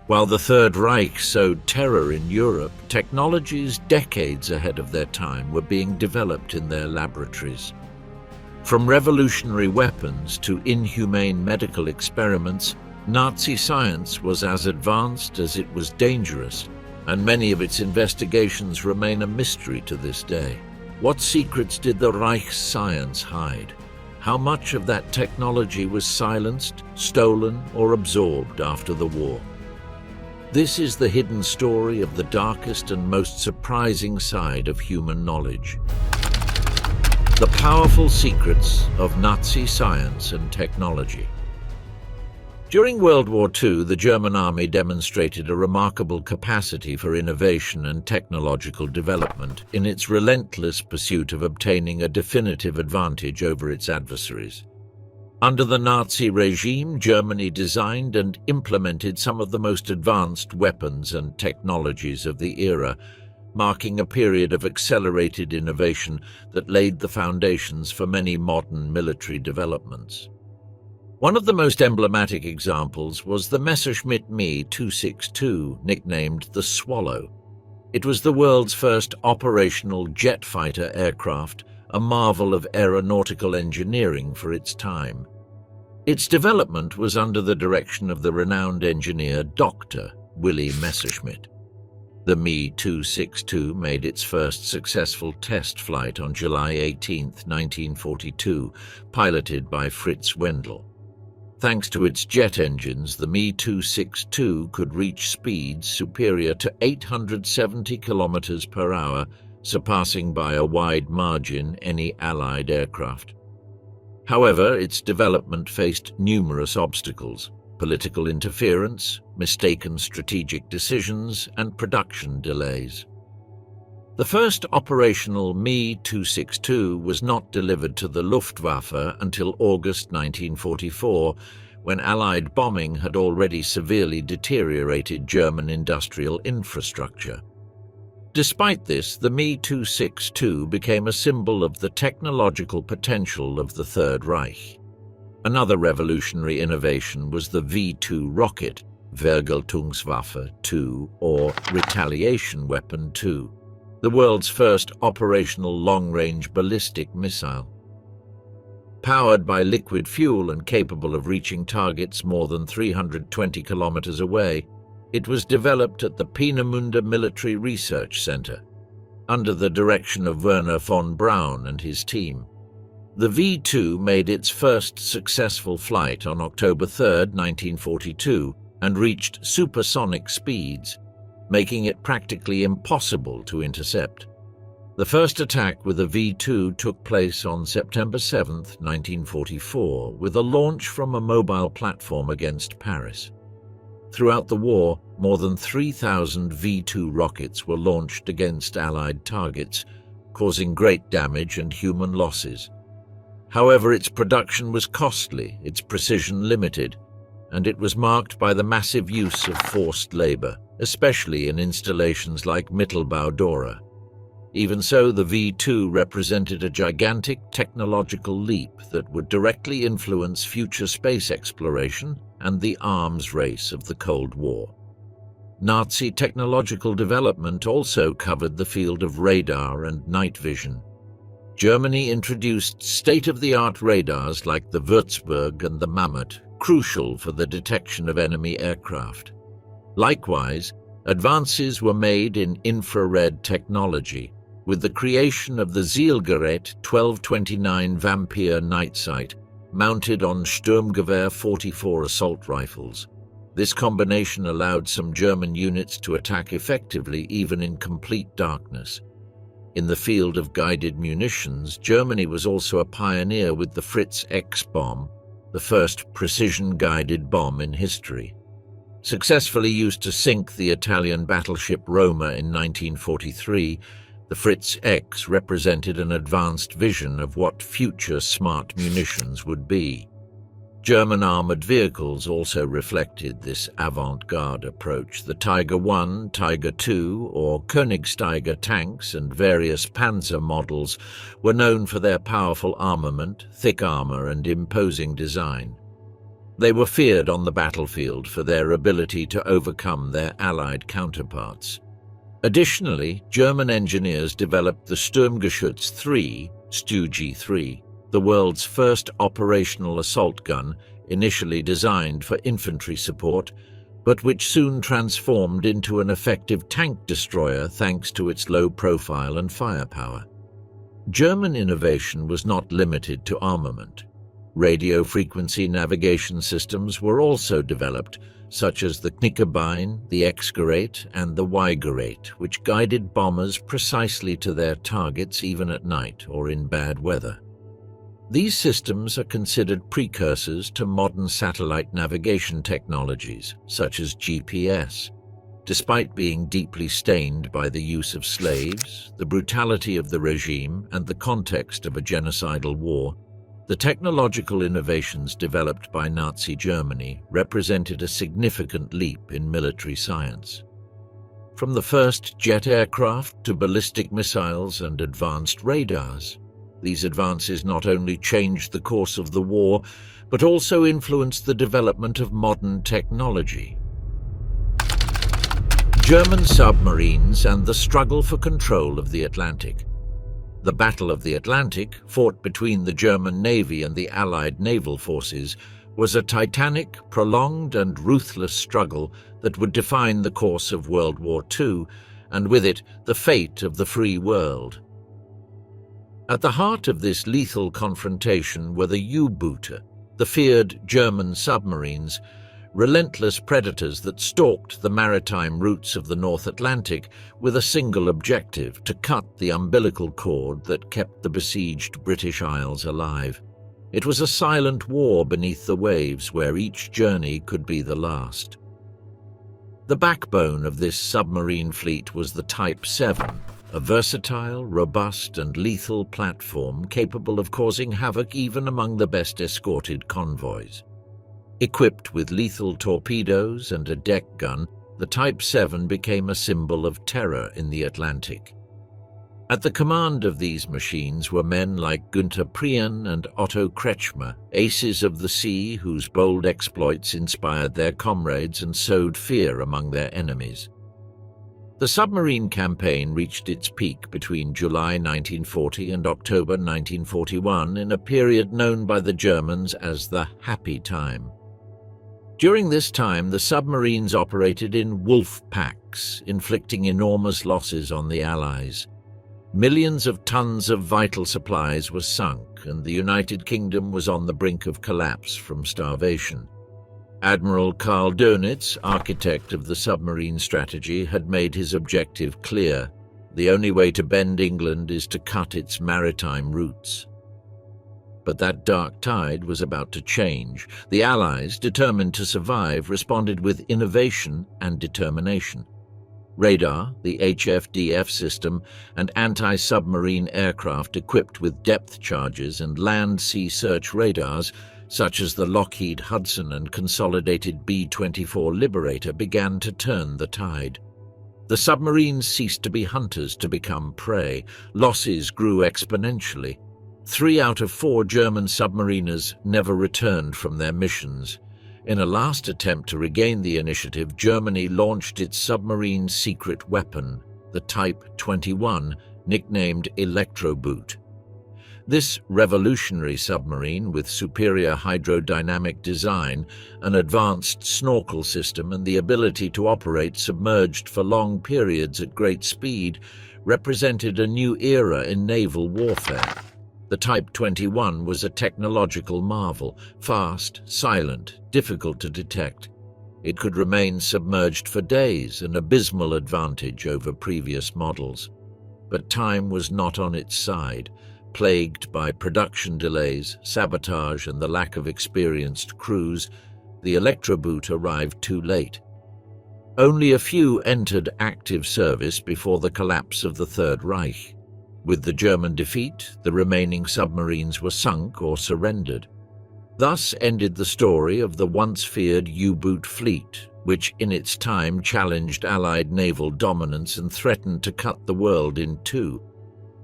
While the Third Reich sowed terror in Europe, technologies decades ahead of their time were being developed in their laboratories. From revolutionary weapons to inhumane medical experiments, Nazi science was as advanced as it was dangerous, and many of its investigations remain a mystery to this day. What secrets did the Reich's science hide? How much of that technology was silenced, stolen, or absorbed after the war? This is the hidden story of the darkest and most surprising side of human knowledge. The powerful secrets of Nazi science and technology. During World War II, the German army demonstrated a remarkable capacity for innovation and technological development in its relentless pursuit of obtaining a definitive advantage over its adversaries. Under the Nazi regime, Germany designed and implemented some of the most advanced weapons and technologies of the era, marking a period of accelerated innovation that laid the foundations for many modern military developments. One of the most emblematic examples was the Messerschmitt Me 262, nicknamed the Swallow. It was the world's first operational jet fighter aircraft, a marvel of aeronautical engineering for its time. Its development was under the direction of the renowned engineer Dr. Willy Messerschmitt. The Me 262 made its first successful test flight on July 18, 1942, piloted by Fritz Wendel. Thanks to its jet engines, the Me 262 could reach speeds superior to 870 kilometers per hour, surpassing by a wide margin any Allied aircraft. However, its development faced numerous obstacles: political interference, mistaken strategic decisions, and production delays. The first operational Me 262 was not delivered to the Luftwaffe until August 1944, when Allied bombing had already severely deteriorated German industrial infrastructure. Despite this, the Me 262 became a symbol of the technological potential of the Third Reich. Another revolutionary innovation was the V-2 rocket, Vergeltungswaffe 2, or Retaliation Weapon 2, the world's first operational long-range ballistic missile. Powered by liquid fuel and capable of reaching targets more than 320 kilometers away, it was developed at the Peenemünde Military Research Center, under the direction of Wernher von Braun and his team. The V-2 made its first successful flight on October 3, 1942, and reached supersonic speeds, making it practically impossible to intercept. The first attack with a V-2 took place on September 7, 1944, with a launch from a mobile platform against Paris. Throughout the war, more than 3,000 V-2 rockets were launched against Allied targets, causing great damage and human losses. However, its production was costly, its precision limited, and it was marked by the massive use of forced labor, especially in installations like Mittelbau-Dora. Even so, the V-2 represented a gigantic technological leap that would directly influence future space exploration and the arms race of the Cold War. Nazi technological development also covered the field of radar and night vision. Germany introduced state-of-the-art radars like the Würzburg and the Mammut, crucial for the detection of enemy aircraft. Likewise, advances were made in infrared technology, with the creation of the Zielgerät 1229 Vampire night sight, mounted on Sturmgewehr 44 assault rifles. This combination allowed some German units to attack effectively even in complete darkness. In the field of guided munitions, Germany was also a pioneer with the Fritz X bomb, the first precision-guided bomb in history. Successfully used to sink the Italian battleship Roma in 1943, the Fritz X represented an advanced vision of what future smart munitions would be. German armored vehicles also reflected this avant-garde approach. The Tiger I, Tiger II, or Königsteiger tanks and various Panzer models were known for their powerful armament, thick armor, and imposing design. They were feared on the battlefield for their ability to overcome their Allied counterparts. Additionally, German engineers developed the Sturmgeschütz III, Stu-G3, the world's first operational assault gun, initially designed for infantry support, but which soon transformed into an effective tank destroyer thanks to its low profile and firepower. German innovation was not limited to armament. Radio frequency navigation systems were also developed, such as the Knickebein, the X-Gerät, and the Y-Gerät, which guided bombers precisely to their targets even at night or in bad weather. These systems are considered precursors to modern satellite navigation technologies, such as GPS. Despite being deeply stained by the use of slaves, the brutality of the regime, and the context of a genocidal war, the technological innovations developed by Nazi Germany represented a significant leap in military science. From the first jet aircraft to ballistic missiles and advanced radars, these advances not only changed the course of the war, but also influenced the development of modern technology. German submarines and the struggle for control of the Atlantic. The Battle of the Atlantic, fought between the German Navy and the Allied naval forces, was a titanic, prolonged and ruthless struggle that would define the course of World War II, and with it, the fate of the free world. At the heart of this lethal confrontation were the U-Boote, the feared German submarines, relentless predators that stalked the maritime routes of the North Atlantic with a single objective: to cut the umbilical cord that kept the besieged British Isles alive. It was a silent war beneath the waves where each journey could be the last. The backbone of this submarine fleet was the Type XXI, a versatile, robust and lethal platform capable of causing havoc even among the best escorted convoys. Equipped with lethal torpedoes and a deck gun, the Type XXI became a symbol of terror in the Atlantic. At the command of these machines were men like Günther Prien and Otto Kretschmer, aces of the sea whose bold exploits inspired their comrades and sowed fear among their enemies. The submarine campaign reached its peak between July 1940 and October 1941 in a period known by the Germans as the Happy Time. During this time, the submarines operated in wolf packs, inflicting enormous losses on the Allies. Millions of tons of vital supplies were sunk, and the United Kingdom was on the brink of collapse from starvation. Admiral Karl Dönitz, architect of the submarine strategy, had made his objective clear: the only way to bend England is to cut its maritime routes. But that dark tide was about to change. The Allies, determined to survive, responded with innovation and determination. Radar, the HFDF system, and anti-submarine aircraft equipped with depth charges and land-sea search radars, such as the Lockheed Hudson and consolidated B-24 Liberator, began to turn the tide. The submarines ceased to be hunters to become prey. Losses grew exponentially. 3 out of 4 German submariners never returned from their missions. In a last attempt to regain the initiative, Germany launched its submarine secret weapon, the Type XXI, nicknamed Electroboot. This revolutionary submarine, with superior hydrodynamic design, an advanced snorkel system, and the ability to operate submerged for long periods at great speed, represented a new era in naval warfare. The Type XXI was a technological marvel, fast, silent, difficult to detect. It could remain submerged for days, an abysmal advantage over previous models. But time was not on its side. Plagued by production delays, sabotage, and the lack of experienced crews, the Electroboot arrived too late. Only a few entered active service before the collapse of the Third Reich. With the German defeat, the remaining submarines were sunk or surrendered. Thus ended the story of the once-feared U-boot fleet, which in its time challenged Allied naval dominance and threatened to cut the world in two.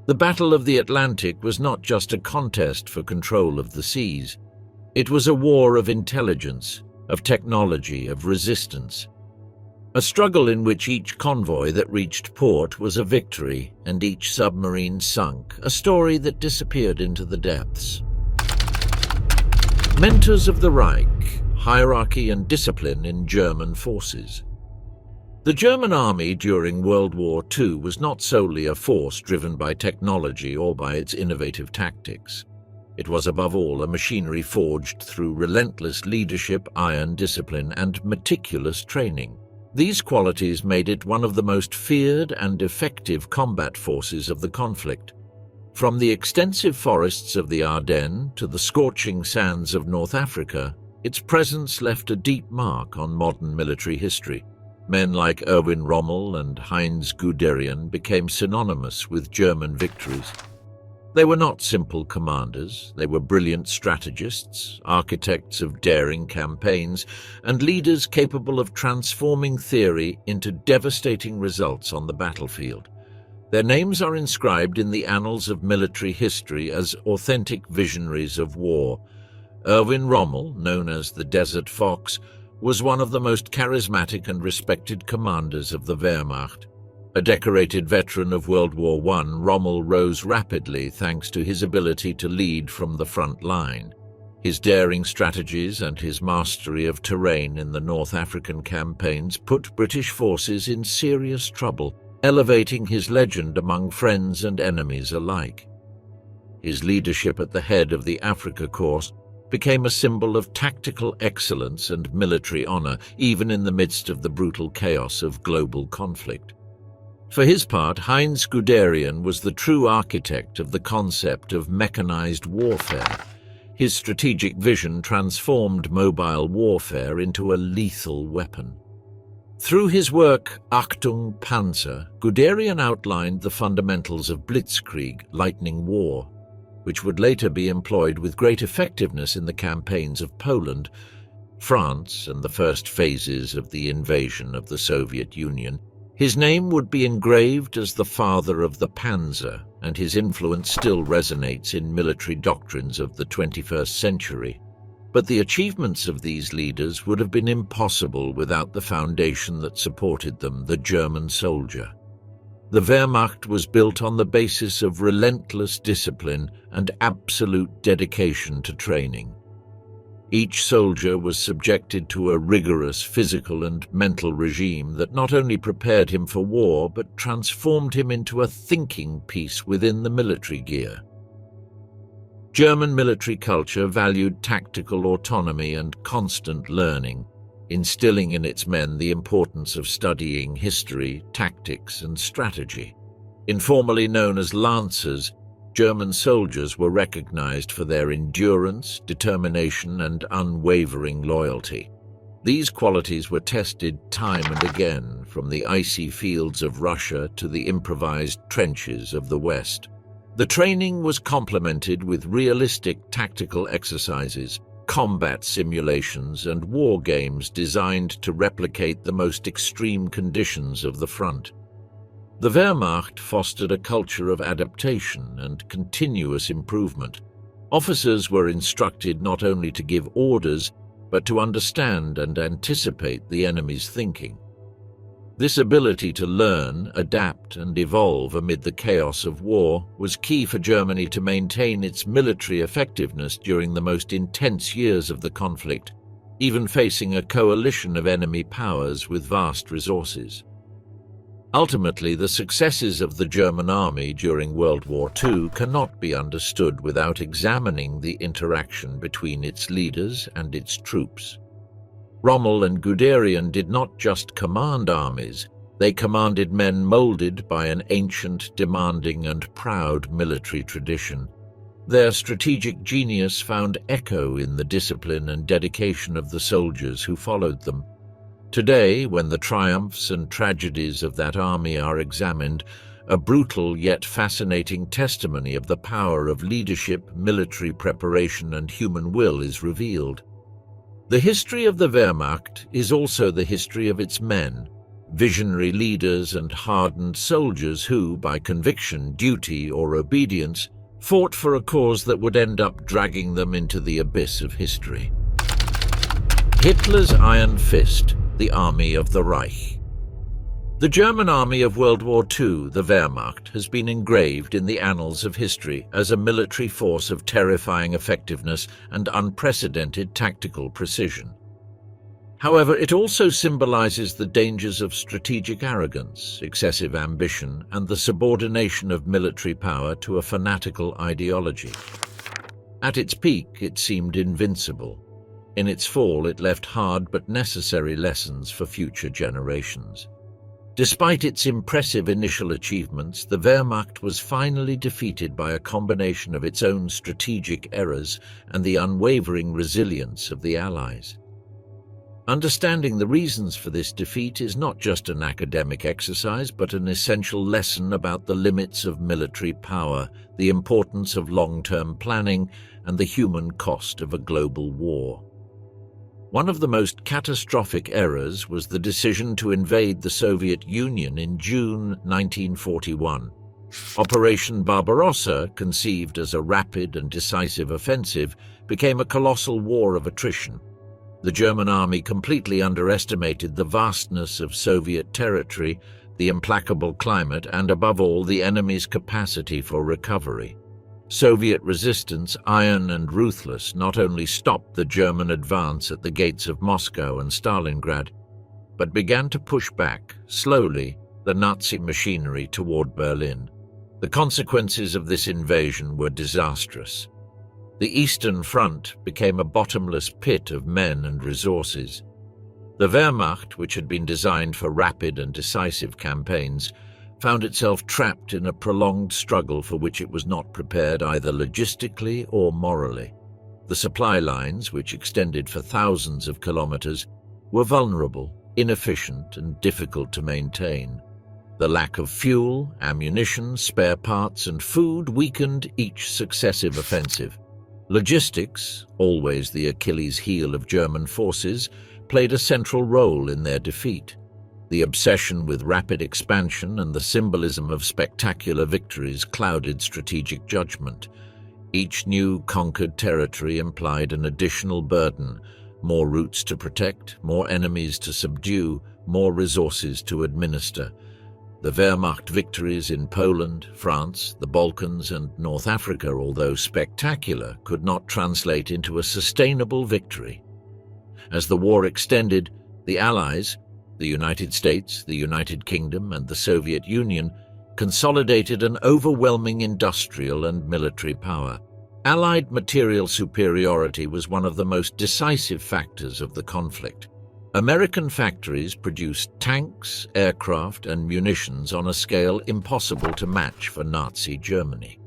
The Battle of the Atlantic was not just a contest for control of the seas. It was a war of intelligence, of technology, of resistance. A struggle in which each convoy that reached port was a victory and each submarine sunk, a story that disappeared into the depths. Mentors of the Reich, hierarchy and discipline in German forces. The German army during World War II was not solely a force driven by technology or by its innovative tactics. It was above all a machinery forged through relentless leadership, iron discipline, and meticulous training. These qualities made it one of the most feared and effective combat forces of the conflict. From the extensive forests of the Ardennes to the scorching sands of North Africa, its presence left a deep mark on modern military history. Men like Erwin Rommel and Heinz Guderian became synonymous with German victories. They were not simple commanders, they were brilliant strategists, architects of daring campaigns, and leaders capable of transforming theory into devastating results on the battlefield. Their names are inscribed in the annals of military history as authentic visionaries of war. Erwin Rommel, known as the Desert Fox, was one of the most charismatic and respected commanders of the Wehrmacht. A decorated veteran of World War I, Rommel rose rapidly thanks to his ability to lead from the front line. His daring strategies and his mastery of terrain in the North African campaigns put British forces in serious trouble, elevating his legend among friends and enemies alike. His leadership at the head of the Africa Corps became a symbol of tactical excellence and military honor, even in the midst of the brutal chaos of global conflict. For his part, Heinz Guderian was the true architect of the concept of mechanized warfare. His strategic vision transformed mobile warfare into a lethal weapon. Through his work, Achtung Panzer, Guderian outlined the fundamentals of Blitzkrieg, lightning war, which would later be employed with great effectiveness in the campaigns of Poland, France, and the first phases of the invasion of the Soviet Union. His name would be engraved as the father of the Panzer, and his influence still resonates in military doctrines of the 21st century. But the achievements of these leaders would have been impossible without the foundation that supported them, the German soldier. The Wehrmacht was built on the basis of relentless discipline and absolute dedication to training. Each soldier was subjected to a rigorous physical and mental regime that not only prepared him for war, but transformed him into a thinking piece within the military gear. German military culture valued tactical autonomy and constant learning, instilling in its men the importance of studying history, tactics, and strategy. Informally known as Lancers, German soldiers were recognized for their endurance, determination, and unwavering loyalty. These qualities were tested time and again, from the icy fields of Russia to the improvised trenches of the West. The training was complemented with realistic tactical exercises, combat simulations, and war games designed to replicate the most extreme conditions of the front. The Wehrmacht fostered a culture of adaptation and continuous improvement. Officers were instructed not only to give orders, but to understand and anticipate the enemy's thinking. This ability to learn, adapt, and evolve amid the chaos of war was key for Germany to maintain its military effectiveness during the most intense years of the conflict, even facing a coalition of enemy powers with vast resources. Ultimately, the successes of the German army during World War II cannot be understood without examining the interaction between its leaders and its troops. Rommel and Guderian did not just command armies, they commanded men molded by an ancient, demanding, and proud military tradition. Their strategic genius found echo in the discipline and dedication of the soldiers who followed them. Today, when the triumphs and tragedies of that army are examined, a brutal yet fascinating testimony of the power of leadership, military preparation, and human will is revealed. The history of the Wehrmacht is also the history of its men, visionary leaders and hardened soldiers who, by conviction, duty, or obedience, fought for a cause that would end up dragging them into the abyss of history. Hitler's Iron Fist, the Army of the Reich. The German army of World War II, the Wehrmacht, has been engraved in the annals of history as a military force of terrifying effectiveness and unprecedented tactical precision. However, it also symbolizes the dangers of strategic arrogance, excessive ambition, and the subordination of military power to a fanatical ideology. At its peak, it seemed invincible. In its fall, it left hard but necessary lessons for future generations. Despite its impressive initial achievements, the Wehrmacht was finally defeated by a combination of its own strategic errors and the unwavering resilience of the Allies. Understanding the reasons for this defeat is not just an academic exercise, but an essential lesson about the limits of military power, the importance of long-term planning, and the human cost of a global war. One of the most catastrophic errors was the decision to invade the Soviet Union in June 1941. Operation Barbarossa, conceived as a rapid and decisive offensive, became a colossal war of attrition. The German army completely underestimated the vastness of Soviet territory, the implacable climate, and above all, the enemy's capacity for recovery. Soviet resistance, iron and ruthless, not only stopped the German advance at the gates of Moscow and Stalingrad, but began to push back, slowly, the Nazi machinery toward Berlin. The consequences of this invasion were disastrous. The Eastern Front became a bottomless pit of men and resources. The Wehrmacht, which had been designed for rapid and decisive campaigns, found itself trapped in a prolonged struggle for which it was not prepared either logistically or morally. The supply lines, which extended for thousands of kilometers, were vulnerable, inefficient, and difficult to maintain. The lack of fuel, ammunition, spare parts, and food weakened each successive offensive. Logistics, always the Achilles heel of German forces, played a central role in their defeat. The obsession with rapid expansion and the symbolism of spectacular victories clouded strategic judgment. Each new conquered territory implied an additional burden, more routes to protect, more enemies to subdue, more resources to administer. The Wehrmacht victories in Poland, France, the Balkans, and North Africa, although spectacular, could not translate into a sustainable victory. As the war extended, the Allies, the United States, the United Kingdom, and the Soviet Union, consolidated an overwhelming industrial and military power. Allied material superiority was one of the most decisive factors of the conflict. American factories produced tanks, aircraft, and munitions on a scale impossible to match for Nazi Germany.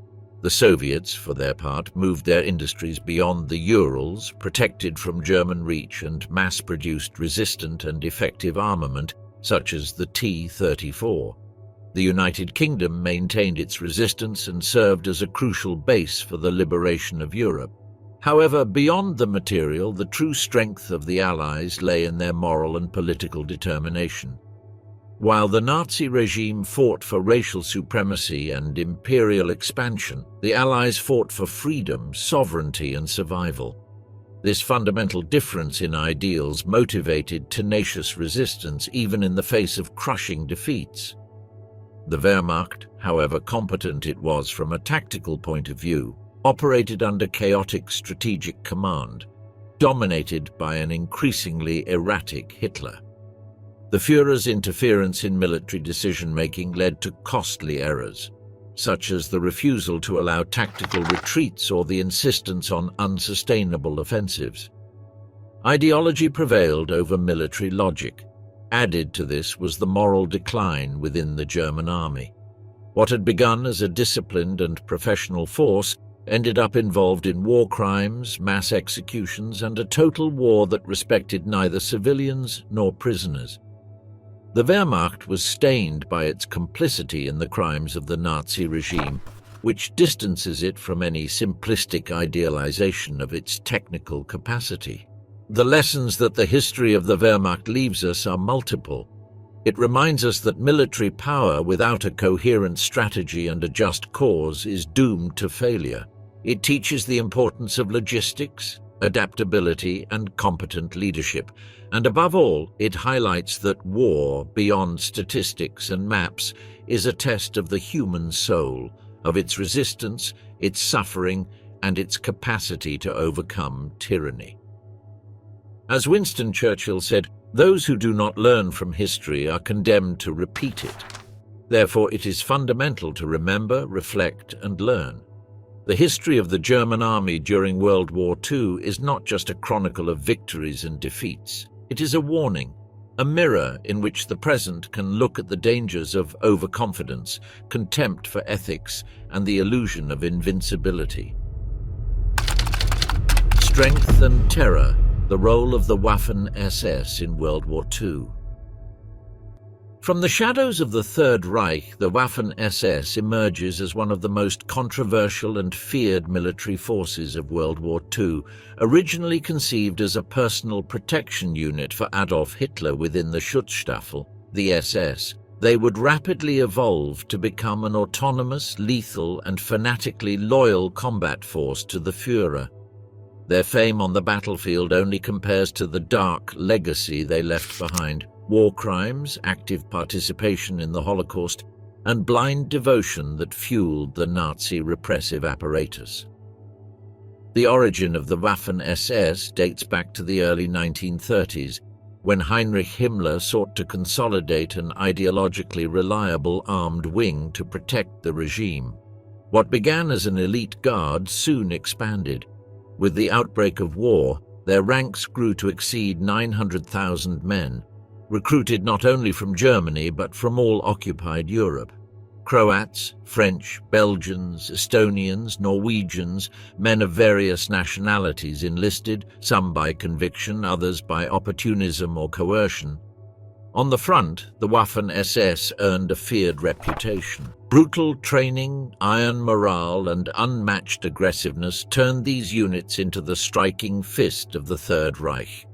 The Soviets, for their part, moved their industries beyond the Urals, protected from German reach, and mass-produced resistant and effective armament, such as the T-34. The United Kingdom maintained its resistance and served as a crucial base for the liberation of Europe. However, beyond the material, the true strength of the Allies lay in their moral and political determination. While the Nazi regime fought for racial supremacy and imperial expansion, the Allies fought for freedom, sovereignty, and survival. This fundamental difference in ideals motivated tenacious resistance even in the face of crushing defeats. The Wehrmacht, however competent it was from a tactical point of view, operated under chaotic strategic command, dominated by an increasingly erratic Hitler. The Führer's interference in military decision-making led to costly errors, such as the refusal to allow tactical retreats or the insistence on unsustainable offensives. Ideology prevailed over military logic. Added to this was the moral decline within the German army. What had begun as a disciplined and professional force ended up involved in war crimes, mass executions, and a total war that respected neither civilians nor prisoners. The Wehrmacht was stained by its complicity in the crimes of the Nazi regime, which distances it from any simplistic idealization of its technical capacity. The lessons that the history of the Wehrmacht leaves us are multiple. It reminds us that military power without a coherent strategy and a just cause is doomed to failure. It teaches the importance of logistics, adaptability, and competent leadership. And above all, it highlights that war, beyond statistics and maps, is a test of the human soul, of its resistance, its suffering, and its capacity to overcome tyranny. As Winston Churchill said, "Those who do not learn from history are condemned to repeat it." Therefore, it is fundamental to remember, reflect, and learn. The history of the German army during World War II is not just a chronicle of victories and defeats. It is a warning, a mirror in which the present can look at the dangers of overconfidence, contempt for ethics, and the illusion of invincibility. Strength and terror. The role of the Waffan SS in World War II. From the shadows of the Third Reich, the Waffan SS emerges as one of the most controversial and feared military forces of World War II, originally conceived as a personal protection unit for Adolf Hitler within the Schutzstaffel, the SS. They would rapidly evolve to become an autonomous, lethal, and fanatically loyal combat force to the Führer. Their fame on the battlefield only compares to the dark legacy they left behind: war crimes, active participation in the Holocaust, and blind devotion that fueled the Nazi repressive apparatus. The origin of the Waffen SS dates back to the early 1930s, when Heinrich Himmler sought to consolidate an ideologically reliable armed wing to protect the regime. What began as an elite guard soon expanded. With the outbreak of war, their ranks grew to exceed 900,000 men, recruited not only from Germany but from all occupied Europe. Croats, French, Belgians, Estonians, Norwegians, men of various nationalities enlisted, some by conviction, others by opportunism or coercion. On the front, the Waffen SS earned a feared reputation. Brutal training, iron morale, and unmatched aggressiveness turned these units into the striking fist of the Third Reich.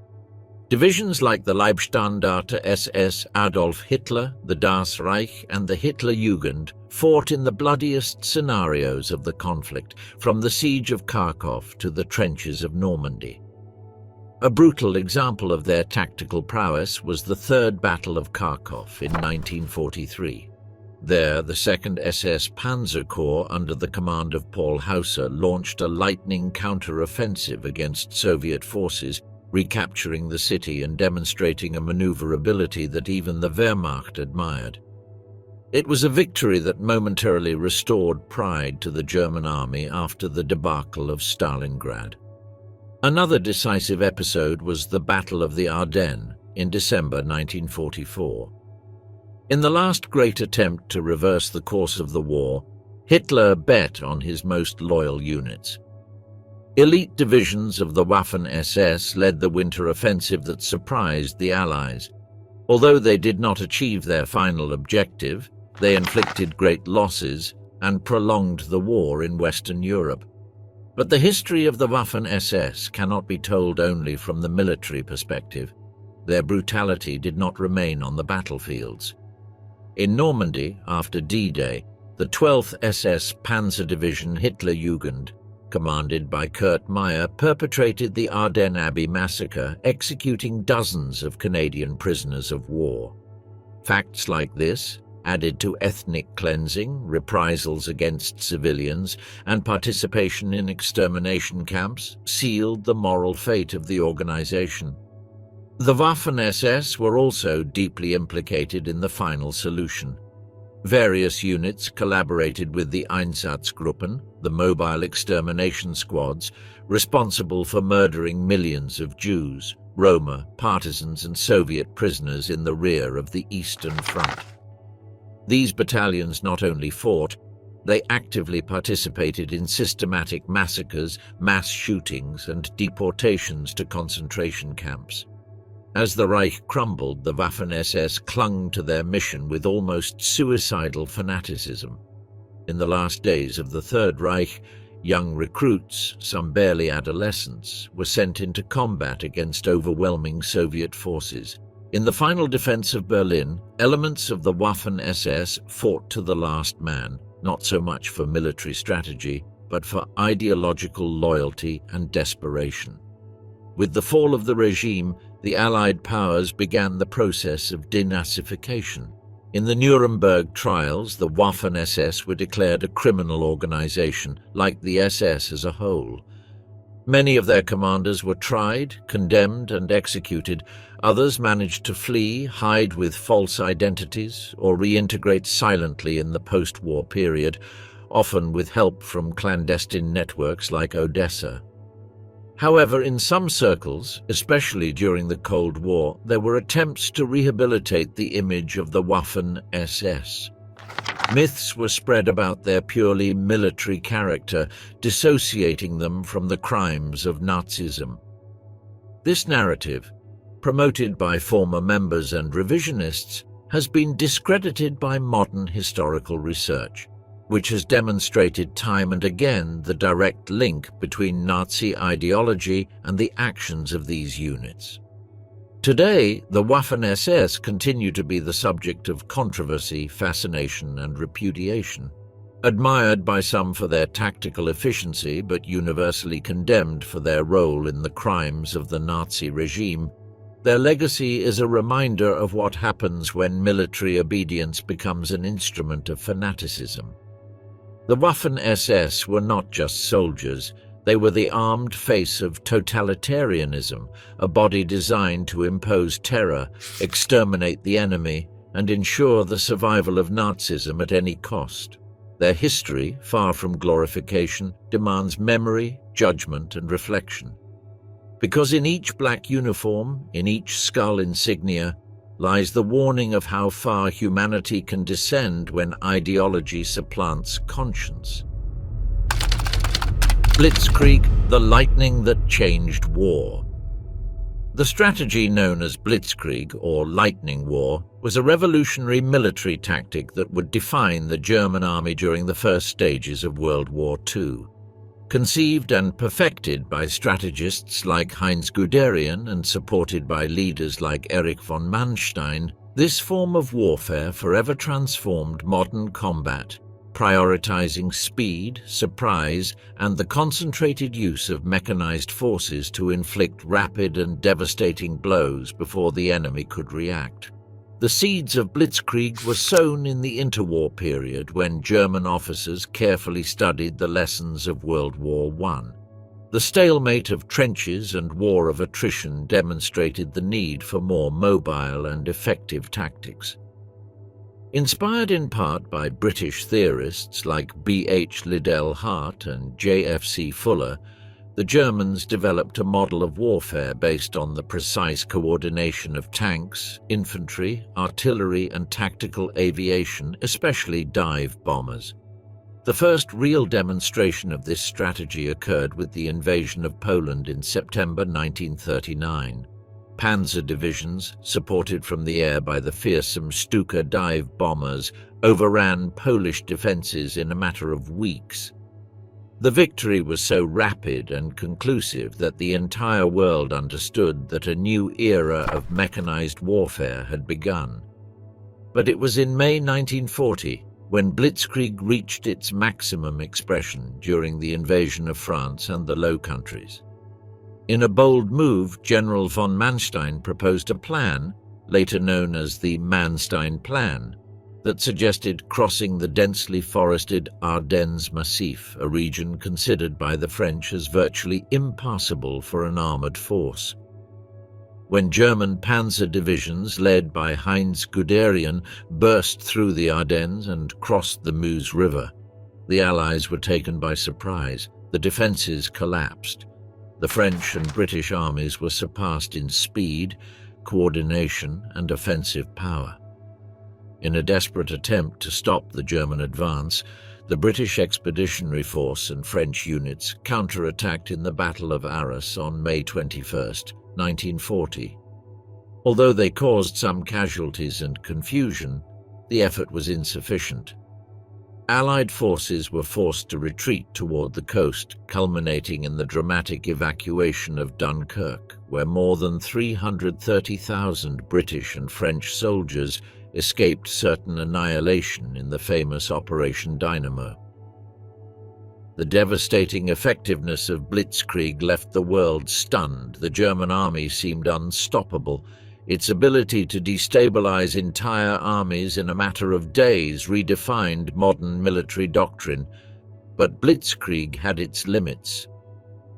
Divisions like the Leibstandarte SS Adolf Hitler, the Das Reich, and the Hitlerjugend fought in the bloodiest scenarios of the conflict, from the siege of Kharkov to the trenches of Normandy. A brutal example of their tactical prowess was the Third Battle of Kharkov in 1943. There, the 2nd SS Panzer Corps, under the command of Paul Hauser, launched a lightning counter-offensive against Soviet forces, recapturing the city and demonstrating a maneuverability that even the Wehrmacht admired. It was a victory that momentarily restored pride to the German army after the debacle of Stalingrad. Another decisive episode was the Battle of the Ardennes in December 1944. In the last great attempt to reverse the course of the war, Hitler bet on his most loyal units. Elite divisions of the Waffen SS led the winter offensive that surprised the Allies. Although they did not achieve their final objective, they inflicted great losses and prolonged the war in Western Europe. But the history of the Waffen SS cannot be told only from the military perspective. Their brutality did not remain on the battlefields. In Normandy, after D-Day, the 12th SS Panzer Division Hitlerjugend, commanded by Kurt Meyer, perpetrated the Ardennes Abbey massacre, executing dozens of Canadian prisoners of war. Facts like this, added to ethnic cleansing, reprisals against civilians, and participation in extermination camps, sealed the moral fate of the organization. The Waffen SS were also deeply implicated in the final solution. Various units collaborated with the Einsatzgruppen, the mobile extermination squads, responsible for murdering millions of Jews, Roma, partisans, and Soviet prisoners in the rear of the Eastern Front. These battalions not only fought, they actively participated in systematic massacres, mass shootings, and deportations to concentration camps. As the Reich crumbled, the Waffen SS clung to their mission with almost suicidal fanaticism. In the last days of the Third Reich, young recruits, some barely adolescents, were sent into combat against overwhelming Soviet forces. In the final defense of Berlin, elements of the Waffan SS fought to the last man, not so much for military strategy, but for ideological loyalty and desperation. With the fall of the regime, the Allied powers began the process of denazification. In the Nuremberg trials, the Waffen SS were declared a criminal organization, like the SS as a whole. Many of their commanders were tried, condemned, and executed. Others managed to flee, hide with false identities, or reintegrate silently in the post-war period, often with help from clandestine networks like Odessa. However, in some circles, especially during the Cold War, there were attempts to rehabilitate the image of the Waffen SS. Myths were spread about their purely military character, dissociating them from the crimes of Nazism. This narrative, promoted by former members and revisionists, has been discredited by modern historical research, which has demonstrated time and again the direct link between Nazi ideology and the actions of these units. Today, the Waffen SS continue to be the subject of controversy, fascination, and repudiation. Admired by some for their tactical efficiency, but universally condemned for their role in the crimes of the Nazi regime, their legacy is a reminder of what happens when military obedience becomes an instrument of fanaticism. The Waffen SS were not just soldiers. They were the armed face of totalitarianism, a body designed to impose terror, exterminate the enemy, and ensure the survival of Nazism at any cost. Their history, far from glorification, demands memory, judgment, and reflection. Because in each black uniform, in each skull insignia, lies the warning of how far humanity can descend when ideology supplants conscience. Blitzkrieg, the lightning that changed war. The strategy known as Blitzkrieg, or Lightning War, was a revolutionary military tactic that would define the German army during the first stages of World War II. Conceived and perfected by strategists like Heinz Guderian and supported by leaders like Erich von Manstein, this form of warfare forever transformed modern combat, prioritizing speed, surprise, and the concentrated use of mechanized forces to inflict rapid and devastating blows before the enemy could react. The seeds of Blitzkrieg were sown in the interwar period when German officers carefully studied the lessons of World War I. The stalemate of trenches and war of attrition demonstrated the need for more mobile and effective tactics. Inspired in part by British theorists like B.H. Liddell Hart and J.F.C. Fuller, the Germans developed a model of warfare based on the precise coordination of tanks, infantry, artillery, and tactical aviation, especially dive bombers. The first real demonstration of this strategy occurred with the invasion of Poland in September 1939. Panzer divisions, supported from the air by the fearsome Stuka dive bombers, overran Polish defenses in a matter of weeks. The victory was so rapid and conclusive that the entire world understood that a new era of mechanized warfare had begun. But it was in May 1940 when Blitzkrieg reached its maximum expression during the invasion of France and the Low Countries. In a bold move, General von Manstein proposed a plan, later known as the Manstein Plan, that suggested crossing the densely forested Ardennes Massif, a region considered by the French as virtually impassable for an armored force. When German panzer divisions led by Heinz Guderian burst through the Ardennes and crossed the Meuse River, the Allies were taken by surprise. The defences collapsed. The French and British armies were surpassed in speed, coordination, and offensive power. In a desperate attempt to stop the German advance, the British Expeditionary Force and French units counterattacked in the Battle of Arras on May 21, 1940. Although they caused some casualties and confusion, the effort was insufficient. Allied forces were forced to retreat toward the coast, culminating in the dramatic evacuation of Dunkirk, where more than 330,000 British and French soldiers escaped certain annihilation in the famous Operation Dynamo. The devastating effectiveness of Blitzkrieg left the world stunned. The German army seemed unstoppable. Its ability to destabilize entire armies in a matter of days redefined modern military doctrine. But Blitzkrieg had its limits.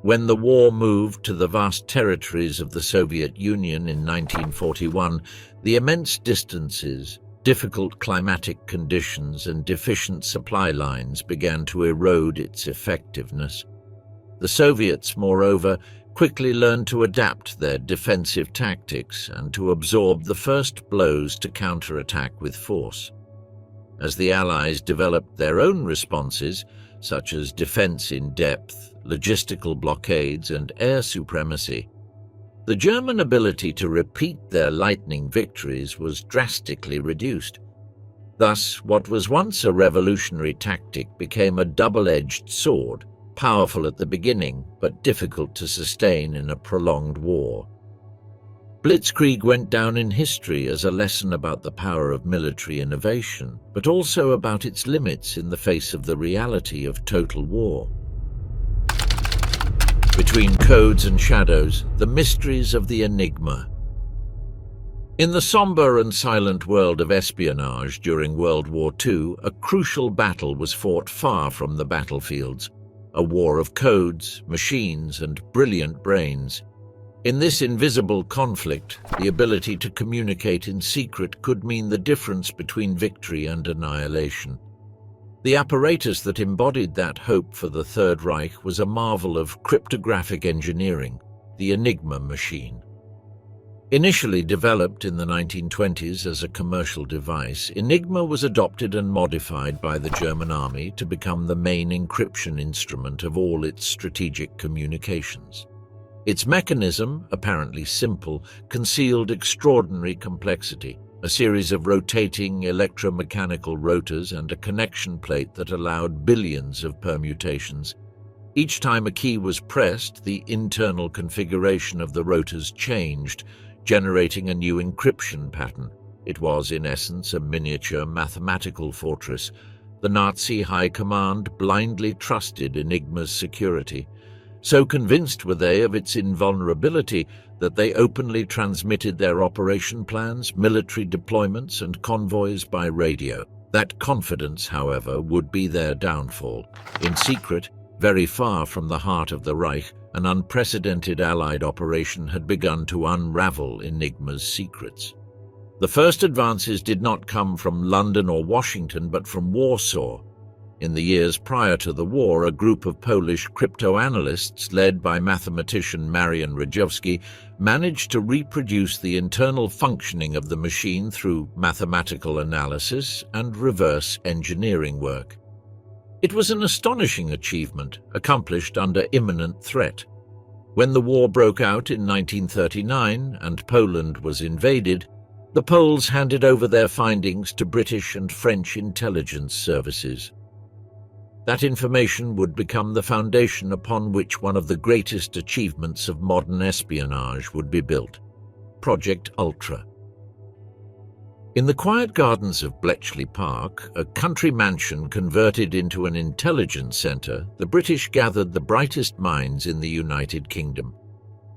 When the war moved to the vast territories of the Soviet Union in 1941, the immense distances, difficult climatic conditions, and deficient supply lines began to erode its effectiveness. The Soviets, moreover, quickly learned to adapt their defensive tactics and to absorb the first blows to counterattack with force. As the Allies developed their own responses, such as defense in depth, logistical blockades, and air supremacy, the German ability to repeat their lightning victories was drastically reduced. Thus, what was once a revolutionary tactic became a double-edged sword, powerful at the beginning but difficult to sustain in a prolonged war. Blitzkrieg went down in history as a lesson about the power of military innovation, but also about its limits in the face of the reality of total war. Between codes and shadows, the mysteries of the Enigma. In the somber and silent world of espionage during World War II, a crucial battle was fought far from the battlefields, a war of codes, machines, and brilliant brains. In this invisible conflict, the ability to communicate in secret could mean the difference between victory and annihilation. The apparatus that embodied that hope for the Third Reich was a marvel of cryptographic engineering, the Enigma machine. Initially developed in the 1920s as a commercial device, Enigma was adopted and modified by the German army to become the main encryption instrument of all its strategic communications. Its mechanism, apparently simple, concealed extraordinary complexity. A series of rotating electromechanical rotors and a connection plate that allowed billions of permutations. Each time a key was pressed, the internal configuration of the rotors changed, generating a new encryption pattern. It was, in essence, a miniature mathematical fortress. The Nazi High Command blindly trusted Enigma's security. So convinced were they of its invulnerability that they openly transmitted their operation plans, military deployments, and convoys by radio. That confidence, however, would be their downfall. In secret, very far from the heart of the Reich, an unprecedented Allied operation had begun to unravel Enigma's secrets. The first advances did not come from London or Washington, but from Warsaw. In the years prior to the war, a group of Polish cryptoanalysts led by mathematician Marian Rejewski managed to reproduce the internal functioning of the machine through mathematical analysis and reverse engineering work. It was an astonishing achievement, accomplished under imminent threat. When the war broke out in 1939 and Poland was invaded, the Poles handed over their findings to British and French intelligence services. That information would become the foundation upon which one of the greatest achievements of modern espionage would be built, Project Ultra. In the quiet gardens of Bletchley Park, a country mansion converted into an intelligence centre, the British gathered the brightest minds in the United Kingdom.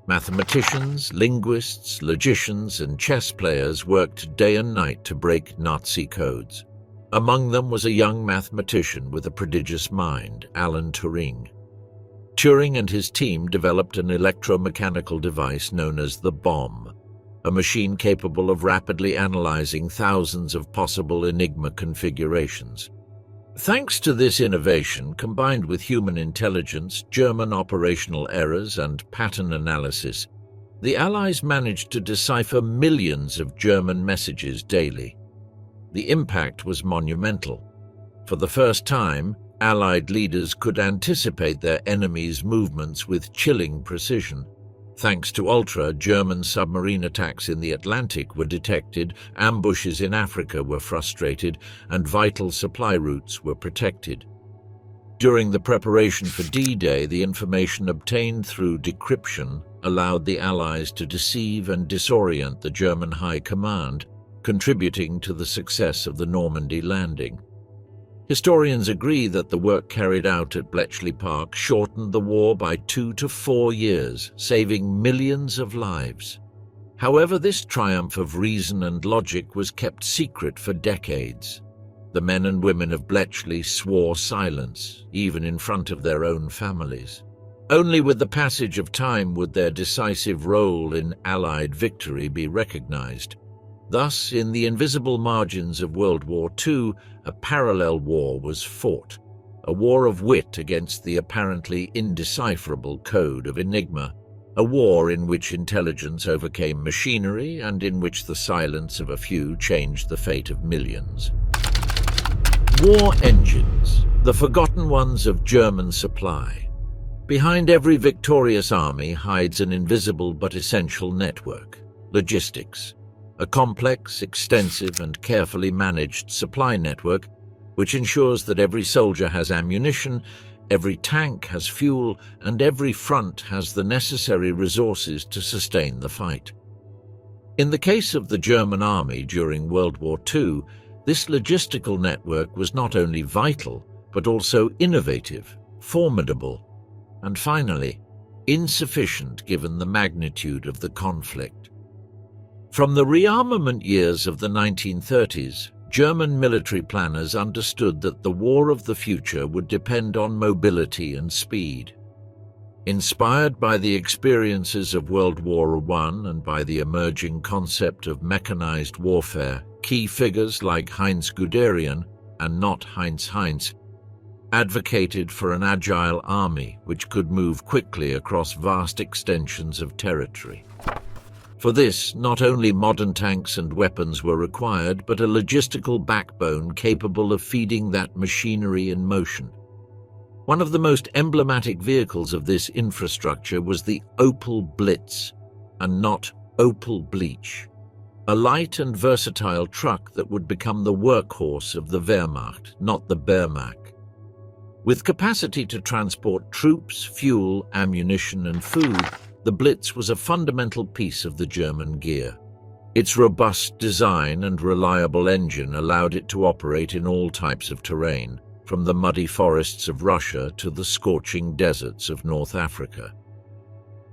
Mathematicians, linguists, logicians, and chess players worked day and night to break Nazi codes. Among them was a young mathematician with a prodigious mind, Alan Turing. Turing and his team developed an electromechanical device known as the bomb, a machine capable of rapidly analyzing thousands of possible Enigma configurations. Thanks to this innovation, combined with human intelligence, German operational errors, and pattern analysis, the Allies managed to decipher millions of German messages daily. The impact was monumental. For the first time, Allied leaders could anticipate their enemies' movements with chilling precision. Thanks to Ultra, German submarine attacks in the Atlantic were detected, ambushes in Africa were frustrated, and vital supply routes were protected. During the preparation for D-Day, the information obtained through decryption allowed the Allies to deceive and disorient the German High Command, contributing to the success of the Normandy landing. Historians agree that the work carried out at Bletchley Park shortened the war by 2 to 4 years, saving millions of lives. However, this triumph of reason and logic was kept secret for decades. The men and women of Bletchley swore silence, even in front of their own families. Only with the passage of time would their decisive role in Allied victory be recognized. Thus, in the invisible margins of World War II, a parallel war was fought, a war of wit against the apparently indecipherable code of Enigma, a war in which intelligence overcame machinery and in which the silence of a few changed the fate of millions. War engines, the forgotten ones of German supply. Behind every victorious army hides an invisible but essential network: logistics, a complex, extensive, and carefully managed supply network which ensures that every soldier has ammunition, every tank has fuel, and every front has the necessary resources to sustain the fight. In the case of the German army during World War II, this logistical network was not only vital, but also innovative, formidable, and finally, insufficient given the magnitude of the conflict. From the rearmament years of the 1930s, German military planners understood that the war of the future would depend on mobility and speed. Inspired by the experiences of World War I and by the emerging concept of mechanized warfare, key figures like Heinz Guderian, and not Heinz, advocated for an agile army which could move quickly across vast extensions of territory. For this, not only modern tanks and weapons were required, but a logistical backbone capable of feeding that machinery in motion. One of the most emblematic vehicles of this infrastructure was the Opel Blitz, and not Opel Bleach, a light and versatile truck that would become the workhorse of the Wehrmacht, not the Wehrmacht. With capacity to transport troops, fuel, ammunition, and food, the Blitz was a fundamental piece of the German gear. Its robust design and reliable engine allowed it to operate in all types of terrain, from the muddy forests of Russia to the scorching deserts of North Africa.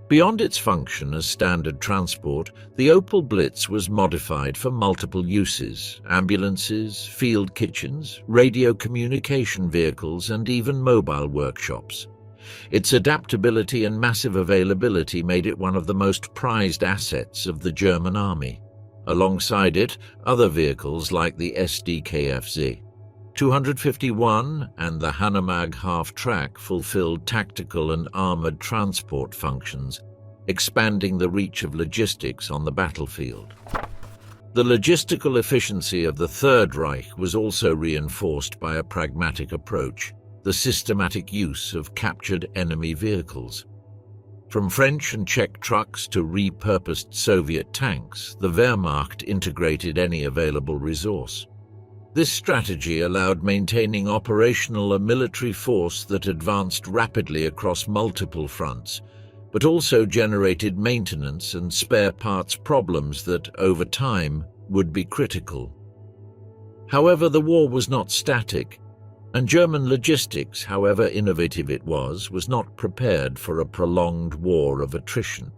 Beyond its function as standard transport, the Opel Blitz was modified for multiple uses: ambulances, field kitchens, radio communication vehicles, and even mobile workshops. Its adaptability and massive availability made it one of the most prized assets of the German army. Alongside it, other vehicles like the SDKFZ 251 and the Hanomag half-track fulfilled tactical and armored transport functions, expanding the reach of logistics on the battlefield. The logistical efficiency of the Third Reich was also reinforced by a pragmatic approach: the systematic use of captured enemy vehicles. From French and Czech trucks to repurposed Soviet tanks, the Wehrmacht integrated any available resource. This strategy allowed maintaining operational a military force that advanced rapidly across multiple fronts, but also generated maintenance and spare parts problems that, over time, would be critical. However, the war was not static, and German logistics, however innovative it was not prepared for a prolonged war of attrition.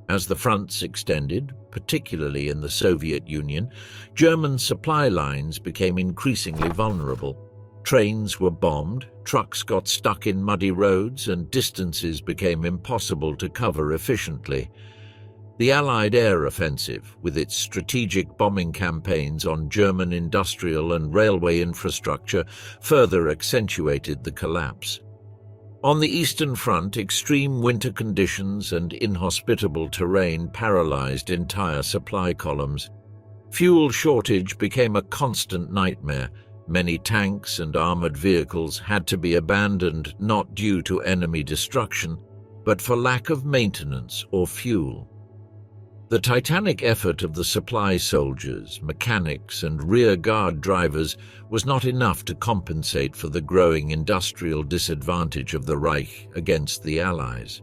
As the fronts extended, particularly in the Soviet Union, German supply lines became increasingly vulnerable. Trains were bombed, trucks got stuck in muddy roads, and distances became impossible to cover efficiently. The Allied air offensive, with its strategic bombing campaigns on German industrial and railway infrastructure, further accentuated the collapse. On the Eastern Front, extreme winter conditions and inhospitable terrain paralyzed entire supply columns. Fuel shortage became a constant nightmare. Many tanks and armored vehicles had to be abandoned not due to enemy destruction, but for lack of maintenance or fuel. The titanic effort of the supply soldiers, mechanics, and rear guard drivers was not enough to compensate for the growing industrial disadvantage of the Reich against the Allies.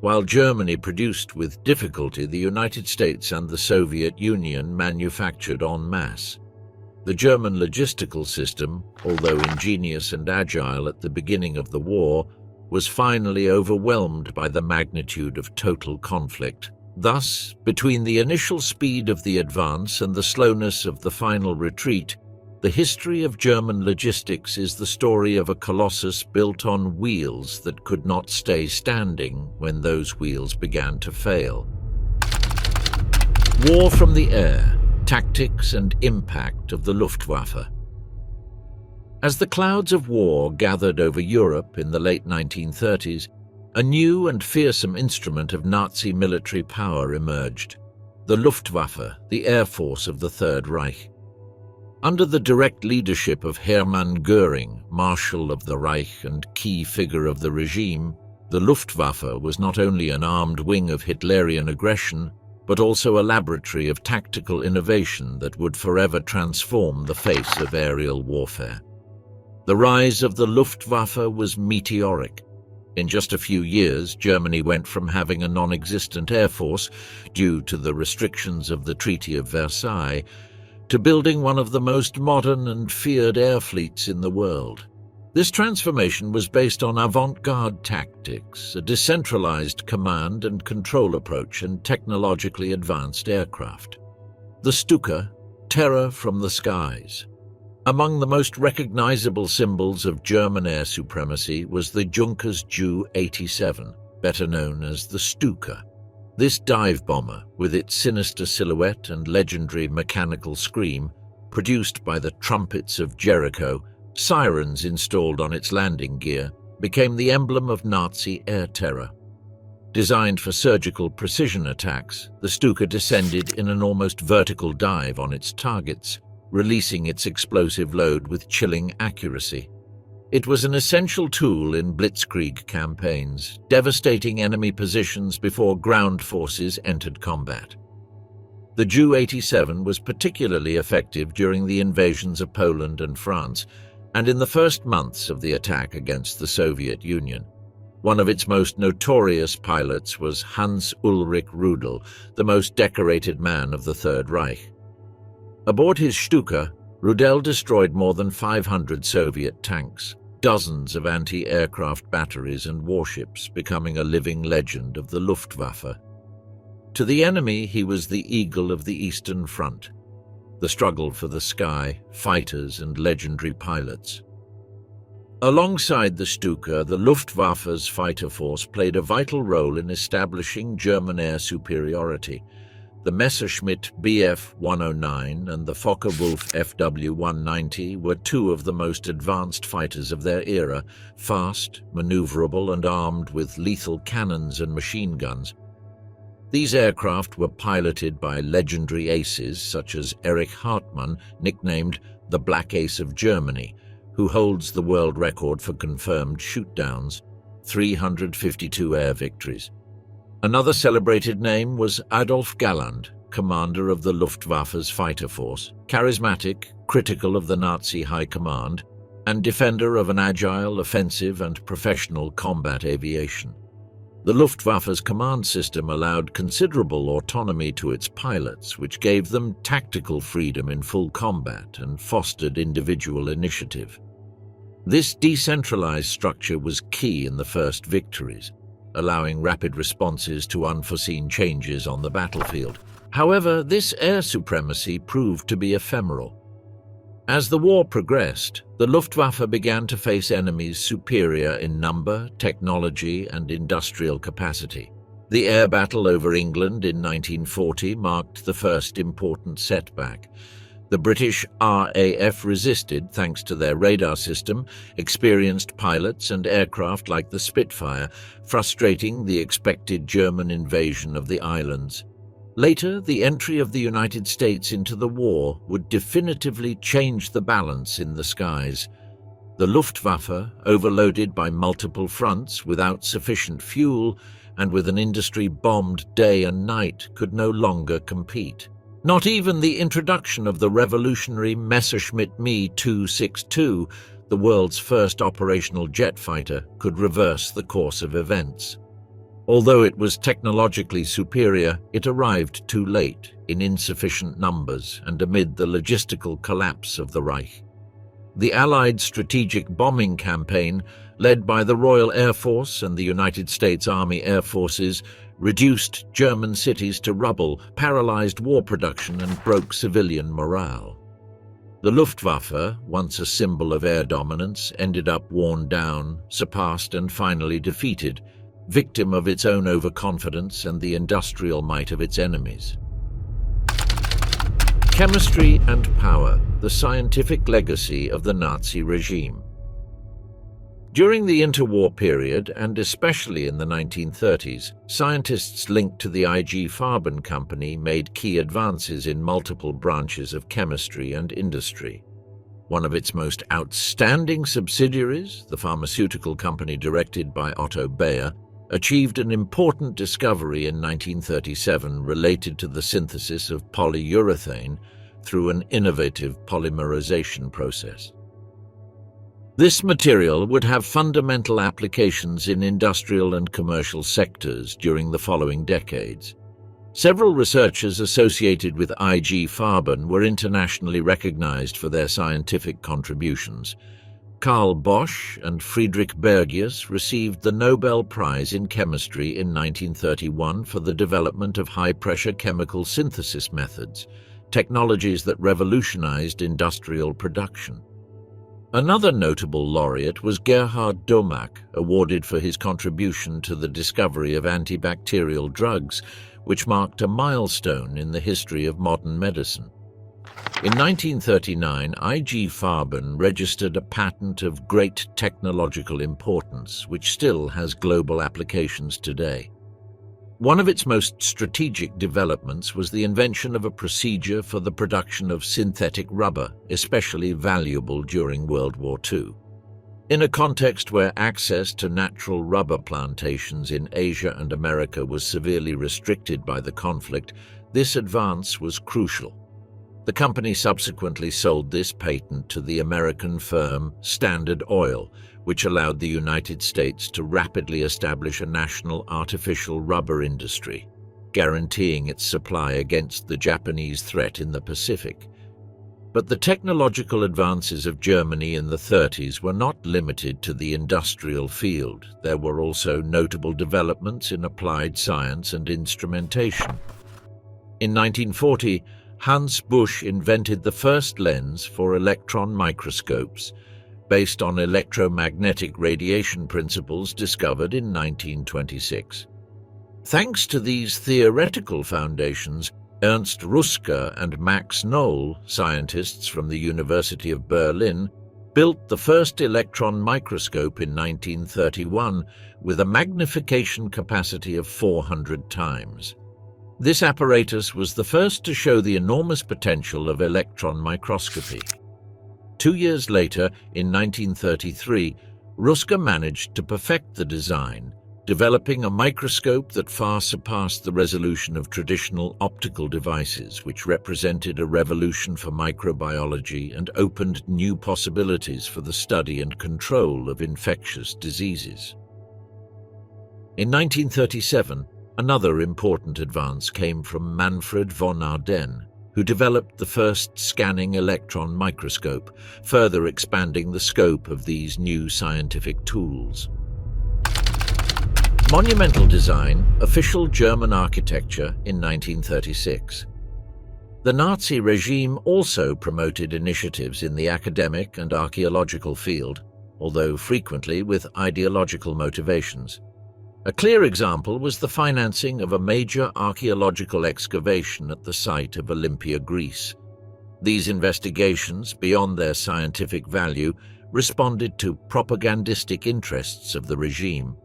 While Germany produced with difficulty, the United States and the Soviet Union manufactured en masse. The German logistical system, although ingenious and agile at the beginning of the war, was finally overwhelmed by the magnitude of total conflict. Thus, between the initial speed of the advance and the slowness of the final retreat, the history of German logistics is the story of a colossus built on wheels that could not stay standing when those wheels began to fail. War from the air, tactics and impact of the Luftwaffe. As the clouds of war gathered over Europe in the late 1930s, a new and fearsome instrument of Nazi military power emerged: the Luftwaffe, the Air Force of the Third Reich. Under the direct leadership of Hermann Göring, Marshal of the Reich and key figure of the regime, the Luftwaffe was not only an armed wing of Hitlerian aggression, but also a laboratory of tactical innovation that would forever transform the face of aerial warfare. The rise of the Luftwaffe was meteoric. In just a few years, Germany went from having a non-existent air force, due to the restrictions of the Treaty of Versailles, to building one of the most modern and feared air fleets in the world. This transformation was based on avant-garde tactics, a decentralized command and control approach, and technologically advanced aircraft. The Stuka, terror from the skies. Among the most recognizable symbols of German air supremacy was the Junkers Ju-87, better known as the Stuka. This dive bomber, with its sinister silhouette and legendary mechanical scream, produced by the trumpets of Jericho, sirens installed on its landing gear, became the emblem of Nazi air terror. Designed for surgical precision attacks, the Stuka descended in an almost vertical dive on its targets, releasing its explosive load with chilling accuracy. It was an essential tool in Blitzkrieg campaigns, devastating enemy positions before ground forces entered combat. The Ju-87 was particularly effective during the invasions of Poland and France, and in the first months of the attack against the Soviet Union. One of its most notorious pilots was Hans-Ulrich Rudel, the most decorated man of the Third Reich. Aboard his Stuka, Rudel destroyed more than 500 Soviet tanks, dozens of anti-aircraft batteries and warships, becoming a living legend of the Luftwaffe. To the enemy, he was the eagle of the Eastern Front, the struggle for the sky, fighters and legendary pilots. Alongside the Stuka, the Luftwaffe's fighter force played a vital role in establishing German air superiority. The Messerschmitt Bf-109 and the Focke-Wulf Fw-190 were two of the most advanced fighters of their era, fast, maneuverable and armed with lethal cannons and machine guns. These aircraft were piloted by legendary aces such as Erich Hartmann, nicknamed the Black Ace of Germany, who holds the world record for confirmed shootdowns, 352 air victories. Another celebrated name was Adolf Galland, commander of the Luftwaffe's fighter force, charismatic, critical of the Nazi high command, and defender of an agile, offensive and professional combat aviation. The Luftwaffe's command system allowed considerable autonomy to its pilots, which gave them tactical freedom in full combat and fostered individual initiative. This decentralized structure was key in the first victories, allowing rapid responses to unforeseen changes on the battlefield. However, this air supremacy proved to be ephemeral. As the war progressed, the Luftwaffe began to face enemies superior in number, technology, and industrial capacity. The air battle over England in 1940 marked the first important setback. The British RAF resisted thanks to their radar system, experienced pilots and aircraft like the Spitfire, frustrating the expected German invasion of the islands. Later, the entry of the United States into the war would definitively change the balance in the skies. The Luftwaffe, overloaded by multiple fronts without sufficient fuel and with an industry bombed day and night, could no longer compete. Not even the introduction of the revolutionary Messerschmitt Me 262, the world's first operational jet fighter, could reverse the course of events. Although it was technologically superior, it arrived too late, in insufficient numbers, and amid the logistical collapse of the Reich. The Allied strategic bombing campaign, led by the Royal Air Force and the United States Army Air Forces, reduced German cities to rubble, paralyzed war production, and broke civilian morale. The Luftwaffe, once a symbol of air dominance, ended up worn down, surpassed, and finally defeated, victim of its own overconfidence and the industrial might of its enemies. Chemistry and power, the scientific legacy of the Nazi regime. During the interwar period, and especially in the 1930s, scientists linked to the IG Farben company made key advances in multiple branches of chemistry and industry. One of its most outstanding subsidiaries, the pharmaceutical company directed by Otto Bayer, achieved an important discovery in 1937 related to the synthesis of polyurethane through an innovative polymerization process. This material would have fundamental applications in industrial and commercial sectors during the following decades. Several researchers associated with IG Farben were internationally recognized for their scientific contributions. Carl Bosch and Friedrich Bergius received the Nobel Prize in Chemistry in 1931 for the development of high-pressure chemical synthesis methods, technologies that revolutionized industrial production. Another notable laureate was Gerhard Domack, awarded for his contribution to the discovery of antibacterial drugs, which marked a milestone in the history of modern medicine. In 1939, IG Farben registered a patent of great technological importance, which still has global applications today. One of its most strategic developments was the invention of a procedure for the production of synthetic rubber, especially valuable during World War II. In a context where access to natural rubber plantations in Asia and America was severely restricted by the conflict, this advance was crucial. The company subsequently sold this patent to the American firm Standard Oil, which allowed the United States to rapidly establish a national artificial rubber industry, guaranteeing its supply against the Japanese threat in the Pacific. But the technological advances of Germany in the 30s were not limited to the industrial field. There were also notable developments in applied science and instrumentation. In 1940, Hans Busch invented the first lens for electron microscopes, based on electromagnetic radiation principles discovered in 1926. Thanks to these theoretical foundations, Ernst Ruska and Max Knoll, scientists from the University of Berlin, built the first electron microscope in 1931 with a magnification capacity of 400 times. This apparatus was the first to show the enormous potential of electron microscopy. 2 years later, in 1933, Ruska managed to perfect the design, developing a microscope that far surpassed the resolution of traditional optical devices, which represented a revolution for microbiology and opened new possibilities for the study and control of infectious diseases. In 1937, another important advance came from Manfred von Ardenne, who developed the first scanning electron microscope, further expanding the scope of these new scientific tools. Monumental Design, official German architecture in 1936. The Nazi regime also promoted initiatives in the academic and archaeological field, although frequently with ideological motivations. A clear example was the financing of a major archaeological excavation at the site of Olympia, Greece. These investigations, beyond their scientific value, responded to propagandistic interests of the regime.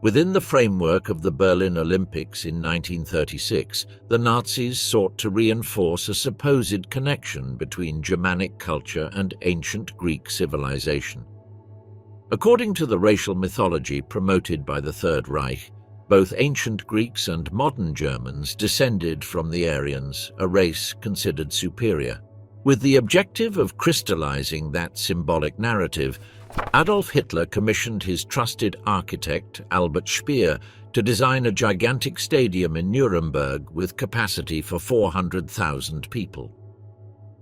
Within the framework of the Berlin Olympics in 1936, the Nazis sought to reinforce a supposed connection between Germanic culture and ancient Greek civilization. According to the racial mythology promoted by the Third Reich, both ancient Greeks and modern Germans descended from the Aryans, a race considered superior. With the objective of crystallizing that symbolic narrative, Adolf Hitler commissioned his trusted architect, Albert Speer, to design a gigantic stadium in Nuremberg with capacity for 400,000 people.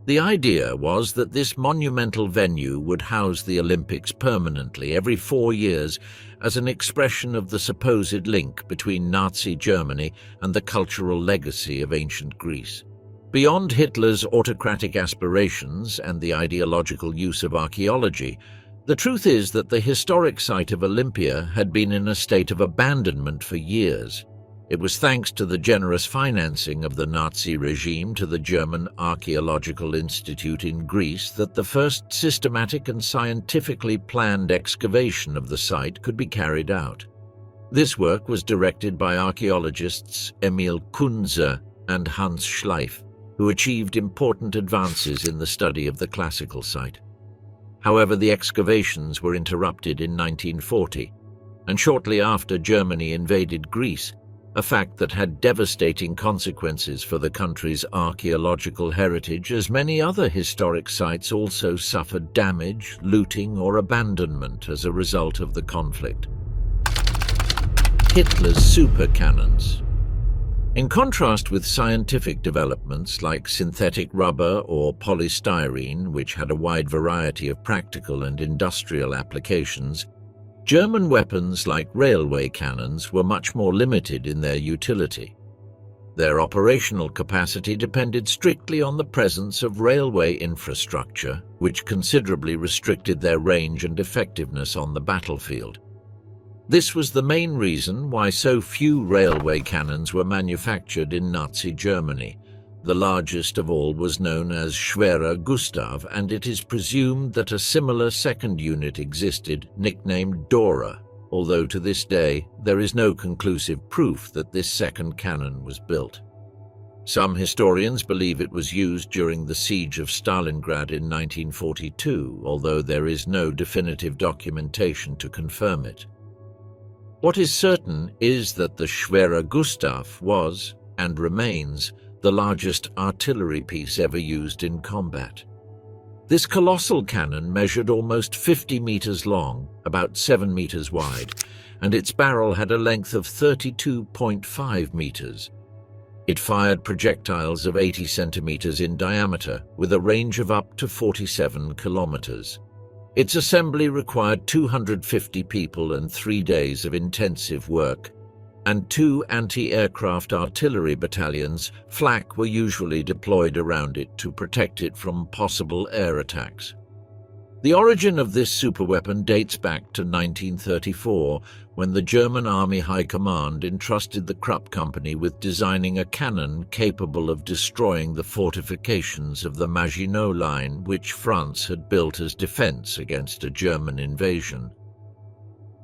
The idea was that this monumental venue would house the Olympics permanently every 4 years as an expression of the supposed link between Nazi Germany and the cultural legacy of ancient Greece. Beyond Hitler's autocratic aspirations and the ideological use of archaeology, the truth is that the historic site of Olympia had been in a state of abandonment for years. It was thanks to the generous financing of the Nazi regime to the German Archaeological Institute in Greece that the first systematic and scientifically planned excavation of the site could be carried out. This work was directed by archaeologists Emil Kunze and Hans Schleif, who achieved important advances in the study of the classical site. However, the excavations were interrupted in 1940, and shortly after Germany invaded Greece, a fact that had devastating consequences for the country's archaeological heritage, as many other historic sites also suffered damage, looting, or abandonment as a result of the conflict. Hitler's supercannons. In contrast with scientific developments like synthetic rubber or polystyrene, which had a wide variety of practical and industrial applications, German weapons like railway cannons were much more limited in their utility. Their operational capacity depended strictly on the presence of railway infrastructure, which considerably restricted their range and effectiveness on the battlefield. This was the main reason why so few railway cannons were manufactured in Nazi Germany. The largest of all was known as Schwerer Gustav, and it is presumed that a similar second unit existed, nicknamed Dora, although to this day there is no conclusive proof that this second cannon was built. Some historians believe it was used during the siege of Stalingrad in 1942, although there is no definitive documentation to confirm it. What is certain is that the Schwerer Gustav was, and remains, the largest artillery piece ever used in combat. This colossal cannon measured almost 50 meters long, about 7 meters wide, and its barrel had a length of 32.5 meters. It fired projectiles of 80 centimeters in diameter, with a range of up to 47 kilometers. Its assembly required 250 people and 3 days of intensive work, and 2 anti-aircraft artillery battalions, flak, were usually deployed around it to protect it from possible air attacks. The origin of this superweapon dates back to 1934, when the German Army High Command entrusted the Krupp Company with designing a cannon capable of destroying the fortifications of the Maginot Line, which France had built as defense against a German invasion.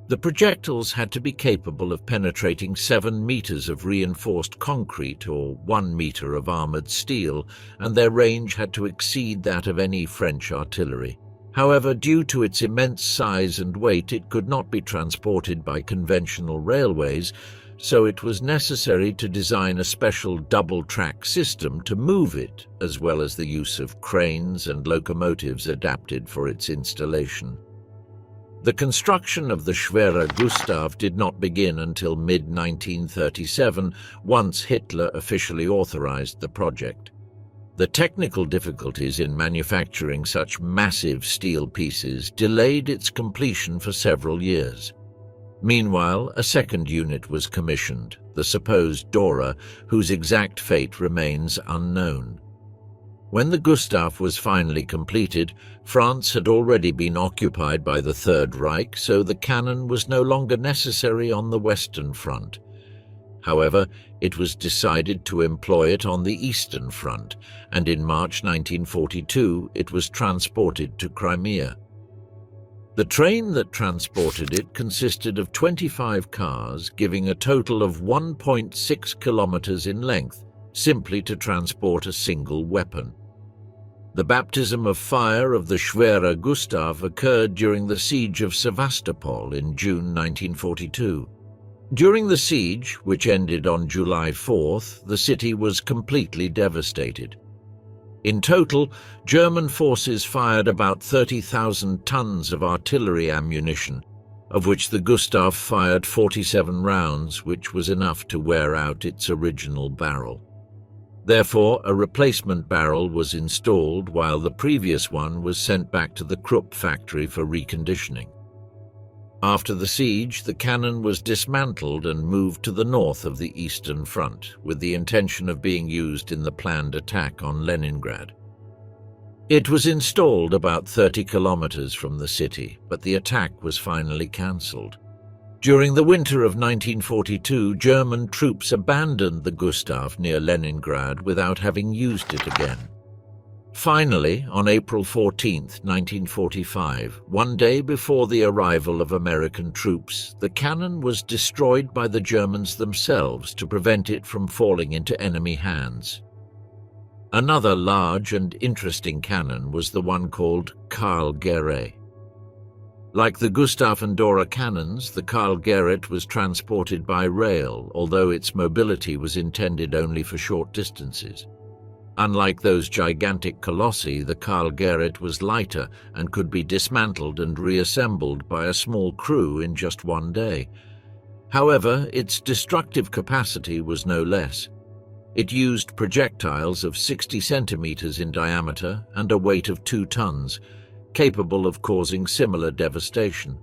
The projectiles had to be capable of penetrating 7 meters of reinforced concrete or 1 meter of armored steel, and their range had to exceed that of any French artillery. However, due to its immense size and weight, it could not be transported by conventional railways, so it was necessary to design a special double-track system to move it, as well as the use of cranes and locomotives adapted for its installation. The construction of the Schwerer Gustav did not begin until mid-1937, once Hitler officially authorized the project. The technical difficulties in manufacturing such massive steel pieces delayed its completion for several years. Meanwhile, a second unit was commissioned, the supposed Dora, whose exact fate remains unknown. When the Gustav was finally completed, France had already been occupied by the Third Reich, so the cannon was no longer necessary on the Western Front. However, it was decided to employ it on the Eastern Front, and in March 1942 it was transported to Crimea. The train that transported it consisted of 25 cars, giving a total of 1.6 kilometers in length, simply to transport a single weapon. The baptism of fire of the Schwerer Gustav occurred during the siege of Sevastopol in June 1942. During the siege, which ended on July 4th, the city was completely devastated. In total, German forces fired about 30,000 tons of artillery ammunition, of which the Gustav fired 47 rounds, which was enough to wear out its original barrel. Therefore, a replacement barrel was installed while the previous one was sent back to the Krupp factory for reconditioning. After the siege, the cannon was dismantled and moved to the north of the Eastern Front, with the intention of being used in the planned attack on Leningrad. It was installed about 30 kilometers from the city, but the attack was finally cancelled. During the winter of 1942, German troops abandoned the Gustav near Leningrad without having used it again. Finally, on April 14, 1945, one day before the arrival of American troops, the cannon was destroyed by the Germans themselves to prevent it from falling into enemy hands. Another large and interesting cannon was the one called Karl Gerät. Like the Gustav and Dora cannons, the Karl Gerät was transported by rail, although its mobility was intended only for short distances. Unlike those gigantic colossi, the Karl Gerät was lighter and could be dismantled and reassembled by a small crew in just one day. However, its destructive capacity was no less. It used projectiles of 60 centimeters in diameter and a weight of 2 tons, capable of causing similar devastation.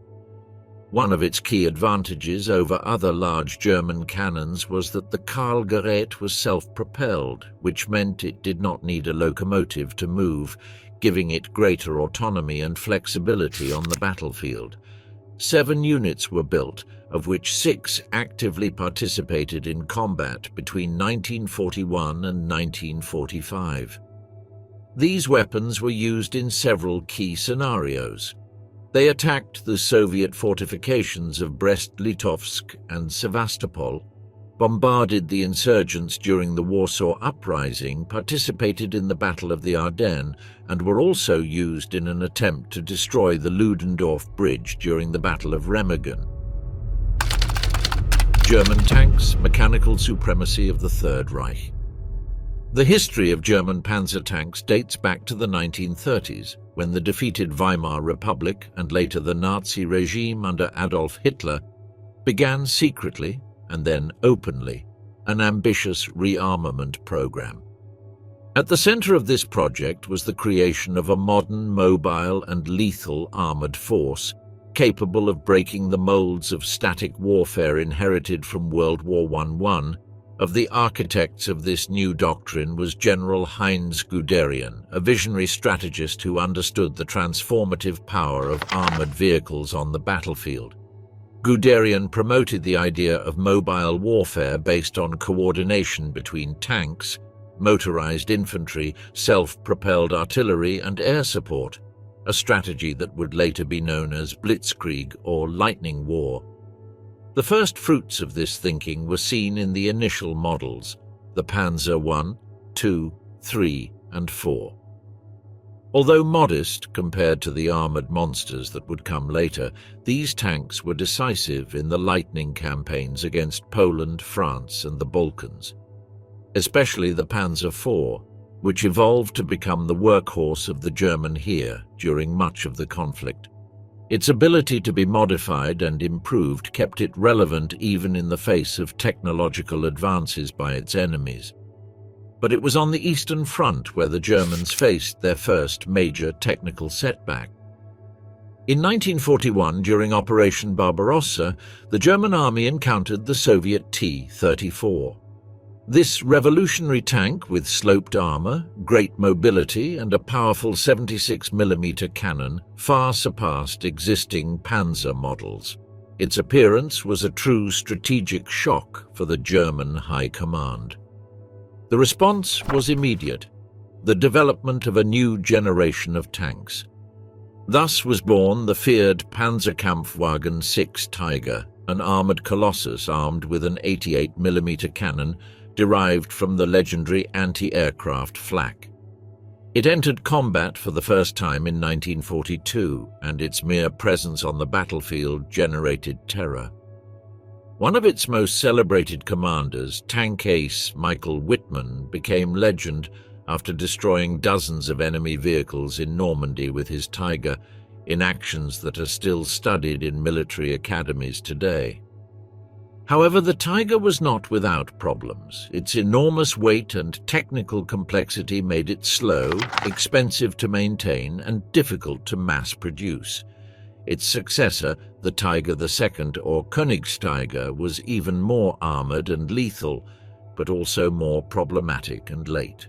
One of its key advantages over other large German cannons was that the Karl Gerät was self-propelled, which meant it did not need a locomotive to move, giving it greater autonomy and flexibility on the battlefield. 7 units were built, of which 6 actively participated in combat between 1941 and 1945. These weapons were used in several key scenarios. They attacked the Soviet fortifications of Brest-Litovsk and Sevastopol, bombarded the insurgents during the Warsaw Uprising, participated in the Battle of the Ardennes, and were also used in an attempt to destroy the Ludendorff Bridge during the Battle of Remagen. German tanks, mechanical supremacy of the Third Reich. The history of German panzer tanks dates back to the 1930s, when the defeated Weimar Republic and later the Nazi regime under Adolf Hitler began secretly, and then openly, an ambitious rearmament program. At the center of this project was the creation of a modern, mobile and lethal armored force, capable of breaking the molds of static warfare inherited from World War I. Of the architects of this new doctrine was General Heinz Guderian, a visionary strategist who understood the transformative power of armored vehicles on the battlefield. Guderian promoted the idea of mobile warfare based on coordination between tanks, motorized infantry, self-propelled artillery, and air support, a strategy that would later be known as Blitzkrieg or Lightning War. The first fruits of this thinking were seen in the initial models, the Panzer I, II, III, and IV. Although modest compared to the armored monsters that would come later, these tanks were decisive in the lightning campaigns against Poland, France, and the Balkans. Especially the Panzer IV, which evolved to become the workhorse of the German Heer during much of the conflict. Its ability to be modified and improved kept it relevant even in the face of technological advances by its enemies. But it was on the Eastern Front where the Germans faced their first major technical setback. In 1941, during Operation Barbarossa, the German army encountered the Soviet T-34. This revolutionary tank with sloped armor, great mobility, and a powerful 76mm cannon far surpassed existing Panzer models. Its appearance was a true strategic shock for the German High Command. The response was immediate: the development of a new generation of tanks. Thus was born the feared Panzerkampfwagen 6 Tiger, an armored colossus armed with an 88mm cannon derived from the legendary anti-aircraft flak. It entered combat for the first time in 1942, and its mere presence on the battlefield generated terror. One of its most celebrated commanders, tank ace Michael Wittmann, became legend after destroying dozens of enemy vehicles in Normandy with his Tiger, in actions that are still studied in military academies today. However, the Tiger was not without problems. Its enormous weight and technical complexity made it slow, expensive to maintain, and difficult to mass produce. Its successor, the Tiger II, or Königstiger, was even more armored and lethal, but also more problematic and late.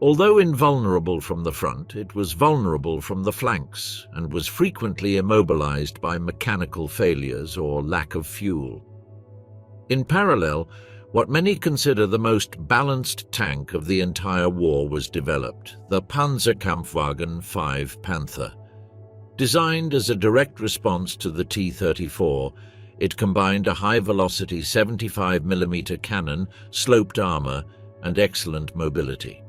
Although invulnerable from the front, it was vulnerable from the flanks and was frequently immobilized by mechanical failures or lack of fuel. In parallel, what many consider the most balanced tank of the entire war was developed, the Panzerkampfwagen 5 Panther. Designed as a direct response to the T-34, it combined a high-velocity 75mm cannon, sloped armor, and excellent mobility.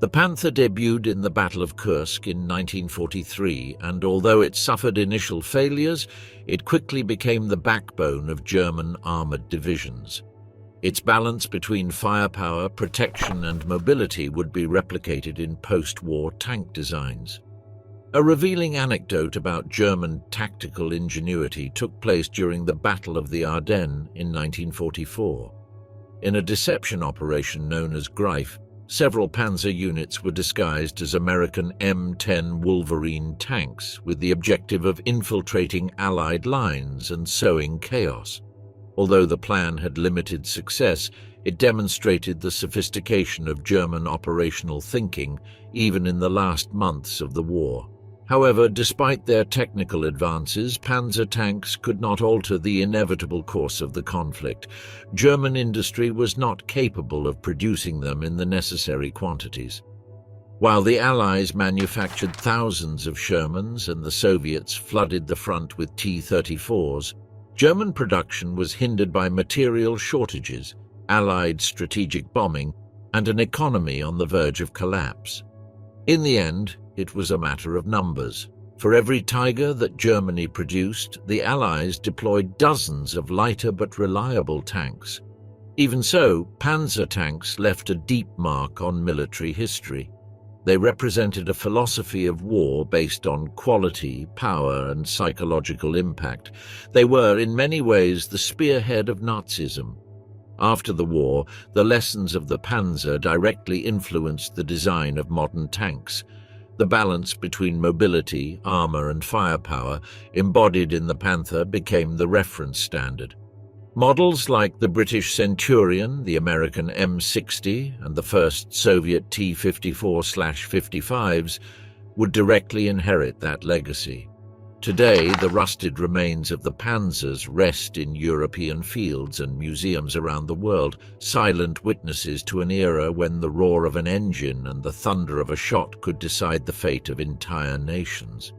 The Panther debuted in the Battle of Kursk in 1943, and although it suffered initial failures, it quickly became the backbone of German armored divisions. Its balance between firepower, protection, and mobility would be replicated in post-war tank designs. A revealing anecdote about German tactical ingenuity took place during the Battle of the Ardennes in 1944. In a deception operation known as Greif, several panzer units were disguised as American M10 Wolverine tanks with the objective of infiltrating Allied lines and sowing chaos. Although the plan had limited success, it demonstrated the sophistication of German operational thinking even in the last months of the war. However, despite their technical advances, panzer tanks could not alter the inevitable course of the conflict. German industry was not capable of producing them in the necessary quantities. While the Allies manufactured thousands of Shermans and the Soviets flooded the front with T-34s, German production was hindered by material shortages, Allied strategic bombing, and an economy on the verge of collapse. In the end, it was a matter of numbers. For every Tiger that Germany produced, the Allies deployed dozens of lighter but reliable tanks. Even so, panzer tanks left a deep mark on military history. They represented a philosophy of war based on quality, power, and psychological impact. They were, in many ways, the spearhead of Nazism. After the war, the lessons of the Panzer directly influenced the design of modern tanks. The balance between mobility, armor, and firepower embodied in the Panther became the reference standard. Models like the British Centurion, the American M60, and the first Soviet T-54/55s would directly inherit that legacy. Today, the rusted remains of the Panzers rest in European fields and museums around the world, silent witnesses to an era when the roar of an engine and the thunder of a shot could decide the fate of entire nations.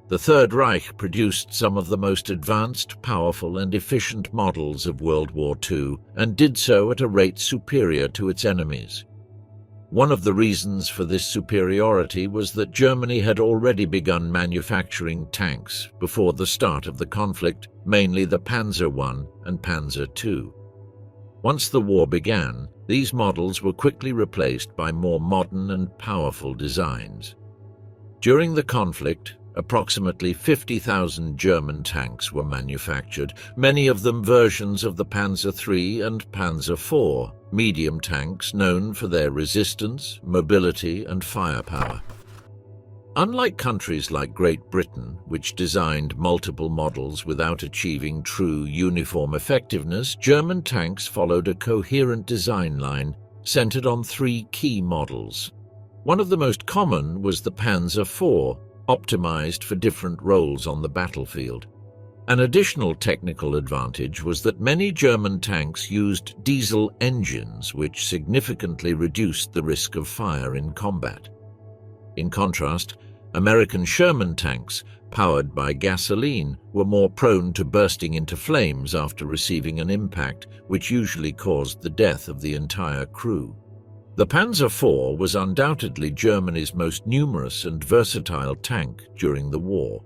The Third Reich produced some of the most advanced, powerful, and efficient models of World War II, and did so at a rate superior to its enemies. One of the reasons for this superiority was that Germany had already begun manufacturing tanks before the start of the conflict, mainly the Panzer I and Panzer II. Once the war began, these models were quickly replaced by more modern and powerful designs. During the conflict, approximately 50,000 German tanks were manufactured, many of them versions of the Panzer III and Panzer IV, medium tanks known for their resistance, mobility, and firepower. Unlike countries like Great Britain, which designed multiple models without achieving true uniform effectiveness, German tanks followed a coherent design line centered on three key models. One of the most common was the Panzer IV, optimized for different roles on the battlefield. An additional technical advantage was that many German tanks used diesel engines, which significantly reduced the risk of fire in combat. In contrast, American Sherman tanks, powered by gasoline, were more prone to bursting into flames after receiving an impact, which usually caused the death of the entire crew. The Panzer IV was undoubtedly Germany's most numerous and versatile tank during the war.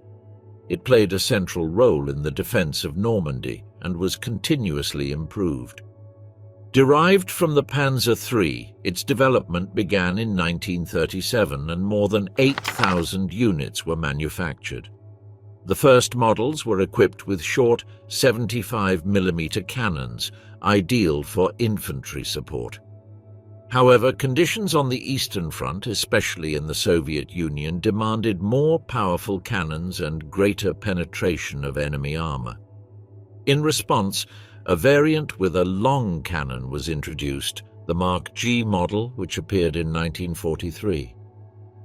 It played a central role in the defense of Normandy and was continuously improved. Derived from the Panzer III, its development began in 1937 and more than 8,000 units were manufactured. The first models were equipped with short 75mm cannons, ideal for infantry support. However, conditions on the Eastern Front, especially in the Soviet Union, demanded more powerful cannons and greater penetration of enemy armor. In response, a variant with a long cannon was introduced, the Mark G model, which appeared in 1943.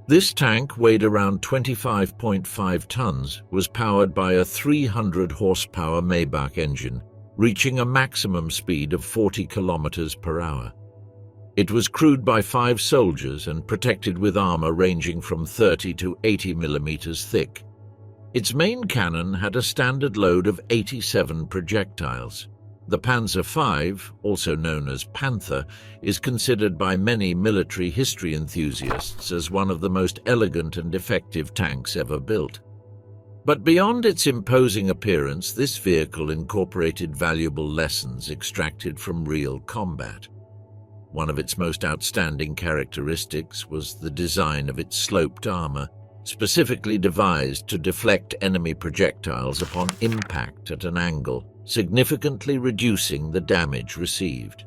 This tank weighed around 25.5 tons, was powered by a 300-horsepower Maybach engine, reaching a maximum speed of 40 kilometers per hour. It was crewed by 5 soldiers and protected with armor ranging from 30 to 80 millimeters thick. Its main cannon had a standard load of 87 projectiles. The Panzer V, also known as Panther, is considered by many military history enthusiasts as one of the most elegant and effective tanks ever built. But beyond its imposing appearance, this vehicle incorporated valuable lessons extracted from real combat. One of its most outstanding characteristics was the design of its sloped armor, specifically devised to deflect enemy projectiles upon impact at an angle, significantly reducing the damage received.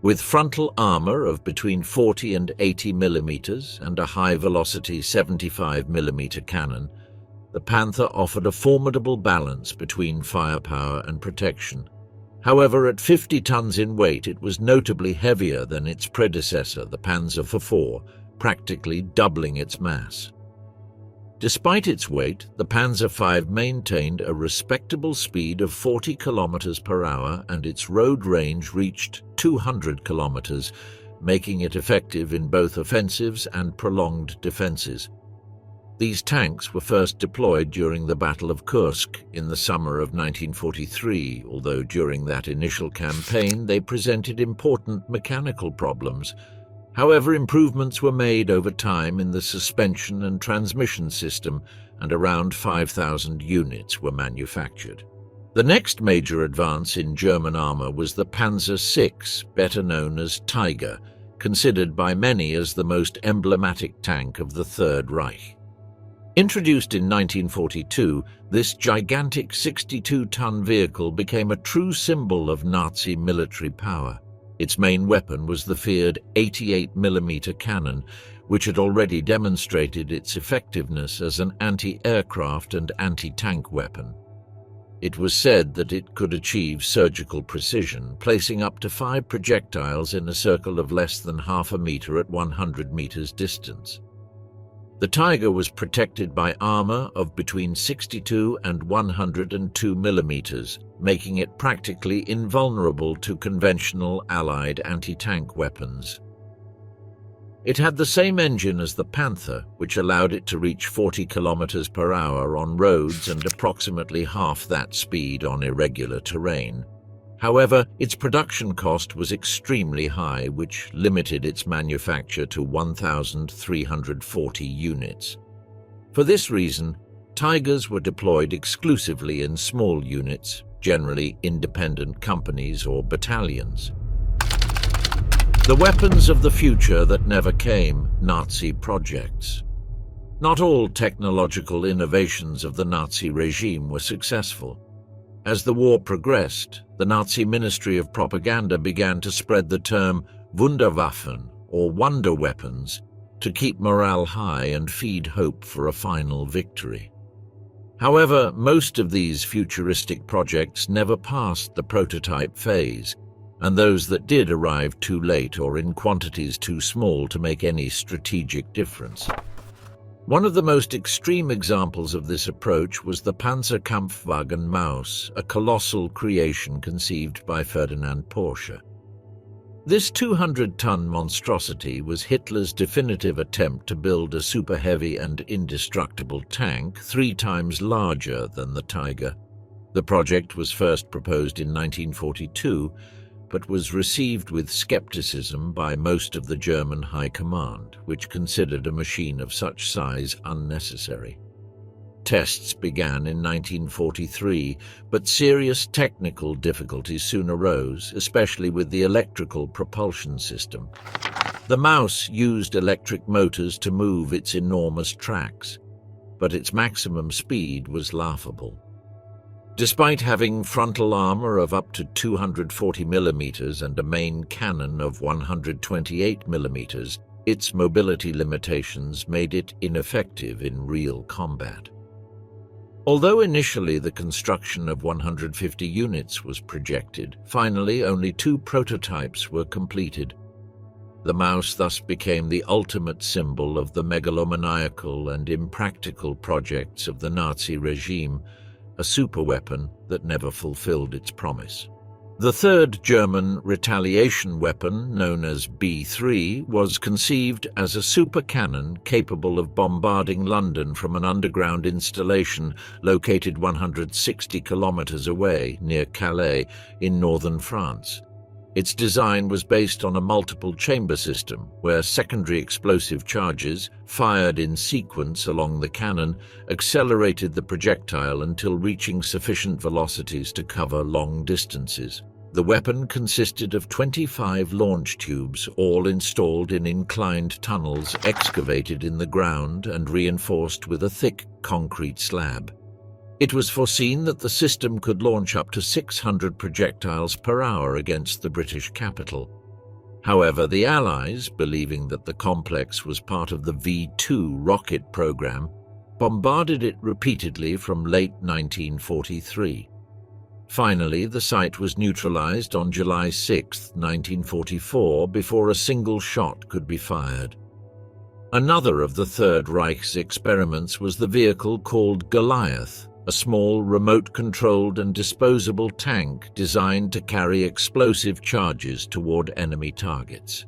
With frontal armor of between 40 and 80 millimeters and a high-velocity 75 millimeter cannon, the Panther offered a formidable balance between firepower and protection. However, at 50 tons in weight, it was notably heavier than its predecessor, the Panzer IV, practically doubling its mass. Despite its weight, the Panzer V maintained a respectable speed of 40 kilometers per hour and its road range reached 200 kilometers, making it effective in both offensives and prolonged defenses. These tanks were first deployed during the Battle of Kursk in the summer of 1943, although during that initial campaign they presented important mechanical problems. However, improvements were made over time in the suspension and transmission system, and around 5,000 units were manufactured. The next major advance in German armor was the Panzer VI, better known as Tiger, considered by many as the most emblematic tank of the Third Reich. Introduced in 1942, this gigantic 62-ton vehicle became a true symbol of Nazi military power. Its main weapon was the feared 88mm cannon, which had already demonstrated its effectiveness as an anti-aircraft and anti-tank weapon. It was said that it could achieve surgical precision, placing up to 5 projectiles in a circle of less than half a meter at 100 meters distance. The Tiger was protected by armor of between 62 and 102 millimeters, making it practically invulnerable to conventional Allied anti-tank weapons. It had the same engine as the Panther, which allowed it to reach 40 kilometers per hour on roads and approximately half that speed on irregular terrain. However, its production cost was extremely high, which limited its manufacture to 1,340 units. For this reason, Tigers were deployed exclusively in small units, generally independent companies or battalions. The weapons of the future that never came, Nazi projects. Not all technological innovations of the Nazi regime were successful. As the war progressed, the Nazi Ministry of Propaganda began to spread the term Wunderwaffen, or wonder weapons, to keep morale high and feed hope for a final victory. However, most of these futuristic projects never passed the prototype phase, and those that did arrived too late or in quantities too small to make any strategic difference. One of the most extreme examples of this approach was the Panzerkampfwagen Maus, a colossal creation conceived by Ferdinand Porsche. This 200-ton monstrosity was Hitler's definitive attempt to build a super-heavy and indestructible tank 3 times larger than the Tiger. The project was first proposed in 1942, but was received with skepticism by most of the German High Command, which considered a machine of such size unnecessary. Tests began in 1943, but serious technical difficulties soon arose, especially with the electrical propulsion system. The Maus used electric motors to move its enormous tracks, but its maximum speed was laughable. Despite having frontal armor of up to 240 millimeters and a main cannon of 128 millimeters, its mobility limitations made it ineffective in real combat. Although initially the construction of 150 units was projected, finally only 2 prototypes were completed. The Maus thus became the ultimate symbol of the megalomaniacal and impractical projects of the Nazi regime, a superweapon that never fulfilled its promise. The third German retaliation weapon, known as B3, was conceived as a super cannon capable of bombarding London from an underground installation located 160 kilometers away near Calais in northern France. Its design was based on a multiple-chamber system where secondary explosive charges, fired in sequence along the cannon, accelerated the projectile until reaching sufficient velocities to cover long distances. The weapon consisted of 25 launch tubes, all installed in inclined tunnels excavated in the ground and reinforced with a thick concrete slab. It was foreseen that the system could launch up to 600 projectiles per hour against the British capital. However, the Allies, believing that the complex was part of the V2 rocket program, bombarded it repeatedly from late 1943. Finally, the site was neutralized on July 6, 1944, before a single shot could be fired. Another of the Third Reich's experiments was the vehicle called Goliath, a small remote-controlled and disposable tank designed to carry explosive charges toward enemy targets.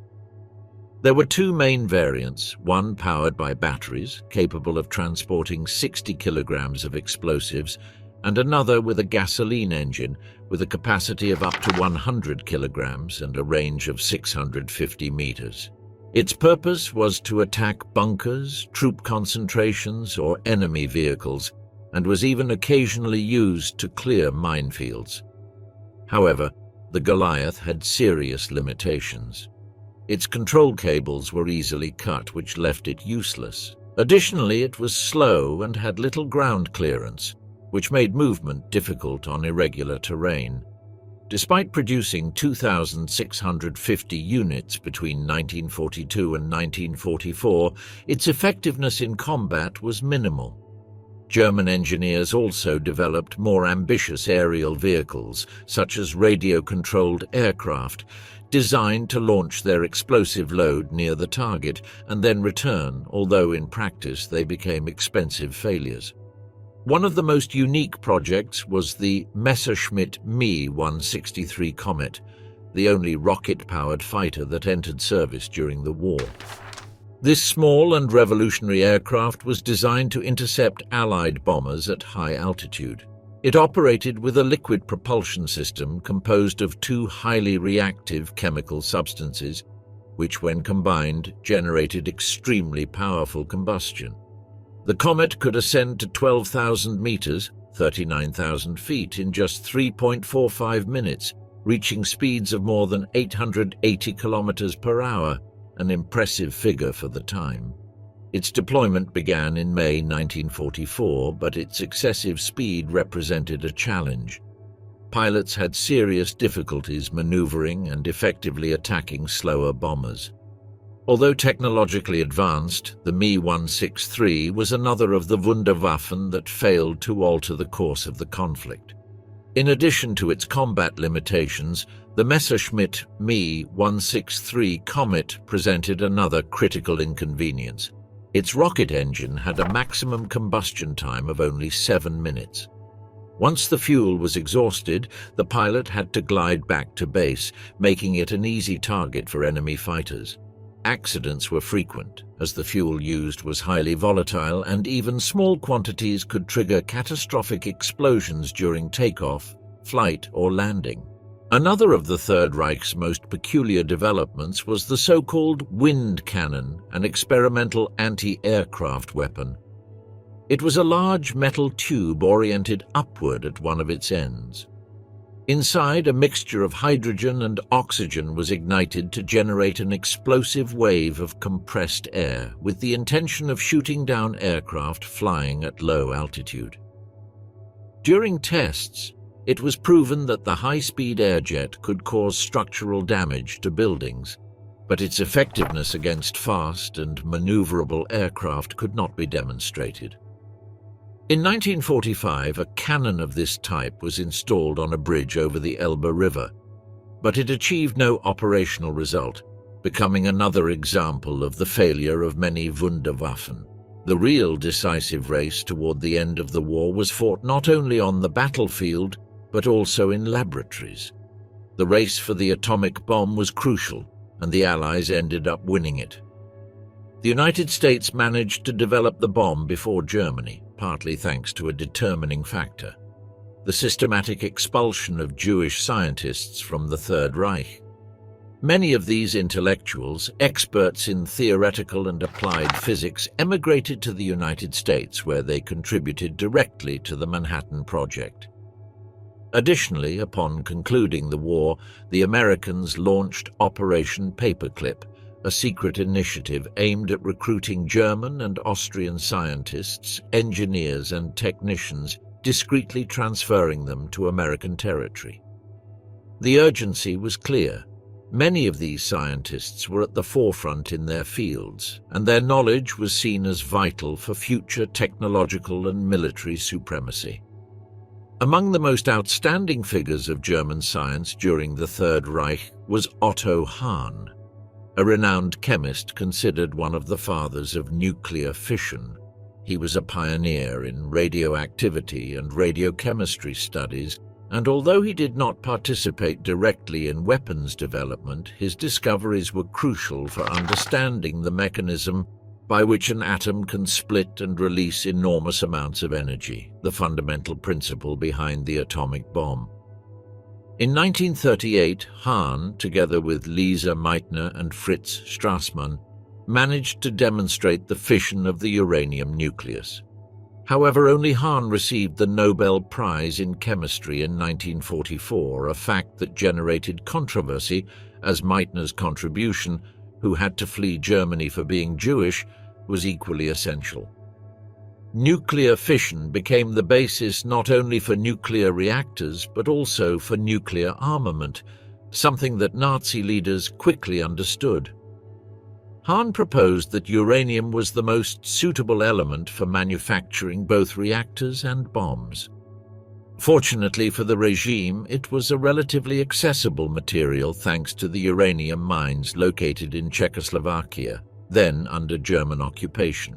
There were 2 main variants, one powered by batteries, capable of transporting 60 kilograms of explosives, and another with a gasoline engine with a capacity of up to 100 kilograms and a range of 650 meters. Its purpose was to attack bunkers, troop concentrations, or enemy vehicles, and was even occasionally used to clear minefields. However, the Goliath had serious limitations. Its control cables were easily cut, which left it useless. Additionally, it was slow and had little ground clearance, which made movement difficult on irregular terrain. Despite producing 2,650 units between 1942 and 1944, its effectiveness in combat was minimal. German engineers also developed more ambitious aerial vehicles, such as radio-controlled aircraft, designed to launch their explosive load near the target and then return, although in practice they became expensive failures. One of the most unique projects was the Messerschmitt Me-163 Comet, the only rocket-powered fighter that entered service during the war. This small and revolutionary aircraft was designed to intercept Allied bombers at high altitude. It operated with a liquid propulsion system composed of 2 highly reactive chemical substances, which when combined generated extremely powerful combustion. The Comet could ascend to 12,000 meters, 39,000 feet, in just 3.45 minutes, reaching speeds of more than 880 kilometers per hour, an impressive figure for the time. Its deployment began in May 1944, but its excessive speed represented a challenge. Pilots had serious difficulties maneuvering and effectively attacking slower bombers. Although technologically advanced, the Me-163 was another of the Wunderwaffen that failed to alter the course of the conflict. In addition to its combat limitations, the Messerschmitt Me-163 Comet presented another critical inconvenience. Its rocket engine had a maximum combustion time of only 7 minutes. Once the fuel was exhausted, the pilot had to glide back to base, making it an easy target for enemy fighters. Accidents were frequent, as the fuel used was highly volatile and even small quantities could trigger catastrophic explosions during takeoff, flight, or landing. Another of the Third Reich's most peculiar developments was the so-called wind cannon, an experimental anti-aircraft weapon. It was a large metal tube oriented upward at one of its ends. Inside, a mixture of hydrogen and oxygen was ignited to generate an explosive wave of compressed air, with the intention of shooting down aircraft flying at low altitude. During tests, it was proven that the high-speed airjet could cause structural damage to buildings, but its effectiveness against fast and maneuverable aircraft could not be demonstrated. In 1945, a cannon of this type was installed on a bridge over the Elbe River, but it achieved no operational result, becoming another example of the failure of many Wunderwaffen. The real decisive race toward the end of the war was fought not only on the battlefield, but also in laboratories. The race for the atomic bomb was crucial, and the Allies ended up winning it. The United States managed to develop the bomb before Germany, partly thanks to a determining factor: the systematic expulsion of Jewish scientists from the Third Reich. Many of these intellectuals, experts in theoretical and applied physics, emigrated to the United States, where they contributed directly to the Manhattan Project. Additionally, upon concluding the war, the Americans launched Operation Paperclip, a secret initiative aimed at recruiting German and Austrian scientists, engineers, and technicians, discreetly transferring them to American territory. The urgency was clear. Many of these scientists were at the forefront in their fields, and their knowledge was seen as vital for future technological and military supremacy. Among the most outstanding figures of German science during the Third Reich was Otto Hahn, a renowned chemist considered one of the fathers of nuclear fission. He was a pioneer in radioactivity and radiochemistry studies, and although he did not participate directly in weapons development, his discoveries were crucial for understanding the mechanism by which an atom can split and release enormous amounts of energy, the fundamental principle behind the atomic bomb. In 1938, Hahn, together with Lise Meitner and Fritz Strassmann, managed to demonstrate the fission of the uranium nucleus. However, only Hahn received the Nobel Prize in Chemistry in 1944, a fact that generated controversy as Meitner's contribution, who had to flee Germany for being Jewish, was equally essential. Nuclear fission became the basis not only for nuclear reactors but also for nuclear armament, something that Nazi leaders quickly understood. Hahn proposed that uranium was the most suitable element for manufacturing both reactors and bombs. Fortunately for the regime, it was a relatively accessible material thanks to the uranium mines located in Czechoslovakia, then under German occupation.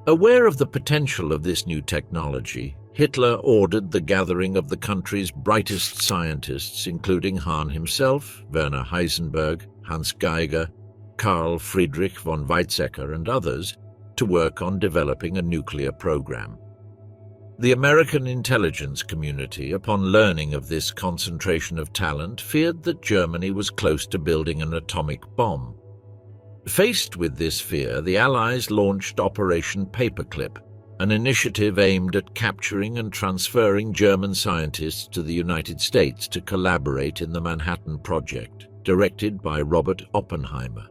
Aware of the potential of this new technology, Hitler ordered the gathering of the country's brightest scientists, including Hahn himself, Werner Heisenberg, Hans Geiger, Carl Friedrich von Weizsäcker, and others, to work on developing a nuclear program. The American intelligence community, upon learning of this concentration of talent, feared that Germany was close to building an atomic bomb. Faced with this fear, the Allies launched Operation Paperclip, an initiative aimed at capturing and transferring German scientists to the United States to collaborate in the Manhattan Project, directed by Robert Oppenheimer.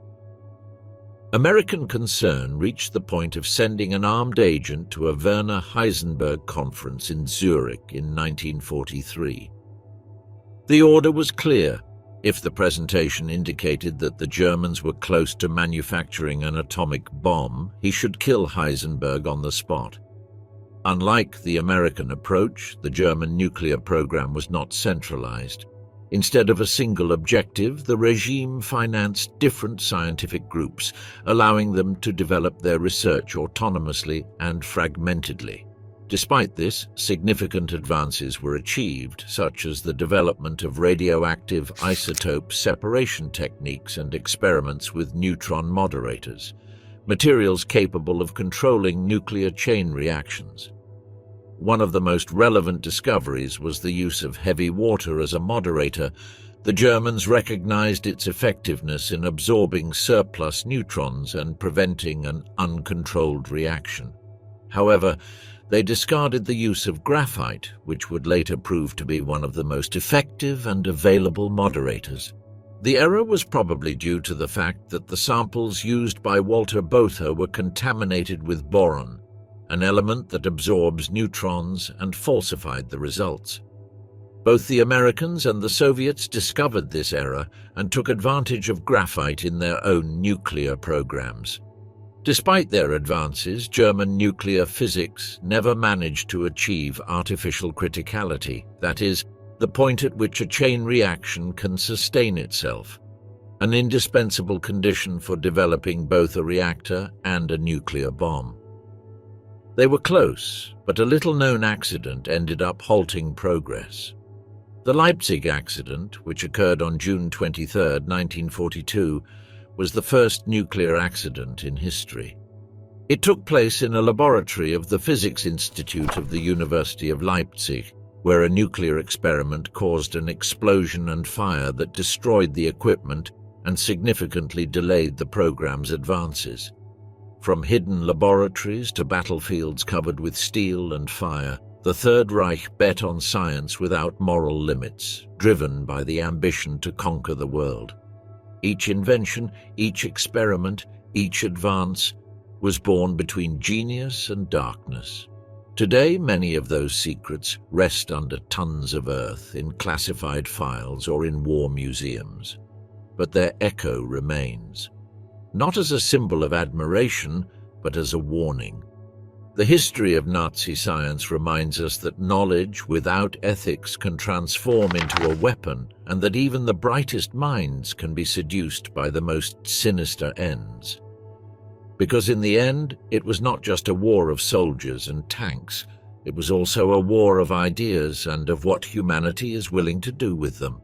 American concern reached the point of sending an armed agent to a Werner Heisenberg conference in Zurich in 1943. The order was clear. If the presentation indicated that the Germans were close to manufacturing an atomic bomb, he should kill Heisenberg on the spot. Unlike the American approach, the German nuclear program was not centralized. Instead of a single objective, the regime financed different scientific groups, allowing them to develop their research autonomously and fragmentedly. Despite this, significant advances were achieved, such as the development of radioactive isotope separation techniques and experiments with neutron moderators, materials capable of controlling nuclear chain reactions. One of the most relevant discoveries was the use of heavy water as a moderator. The Germans recognized its effectiveness in absorbing surplus neutrons and preventing an uncontrolled reaction. However, they discarded the use of graphite, which would later prove to be one of the most effective and available moderators. The error was probably due to the fact that the samples used by Walter Botha were contaminated with boron, an element that absorbs neutrons, and falsified the results. Both the Americans and the Soviets discovered this error and took advantage of graphite in their own nuclear programs. Despite their advances, German nuclear physics never managed to achieve artificial criticality, that is, the point at which a chain reaction can sustain itself, an indispensable condition for developing both a reactor and a nuclear bomb. They were close, but a little-known accident ended up halting progress. The Leipzig accident, which occurred on June 23, 1942, was the first nuclear accident in history. It took place in a laboratory of the Physics Institute of the University of Leipzig, where a nuclear experiment caused an explosion and fire that destroyed the equipment and significantly delayed the program's advances. From hidden laboratories to battlefields covered with steel and fire, the Third Reich bet on science without moral limits, driven by the ambition to conquer the world. Each invention, each experiment, each advance was born between genius and darkness. Today, many of those secrets rest under tons of earth in classified files or in war museums. But their echo remains, not as a symbol of admiration, but as a warning. The history of Nazi science reminds us that knowledge without ethics can transform into a weapon, and that even the brightest minds can be seduced by the most sinister ends. Because in the end, it was not just a war of soldiers and tanks, it was also a war of ideas and of what humanity is willing to do with them.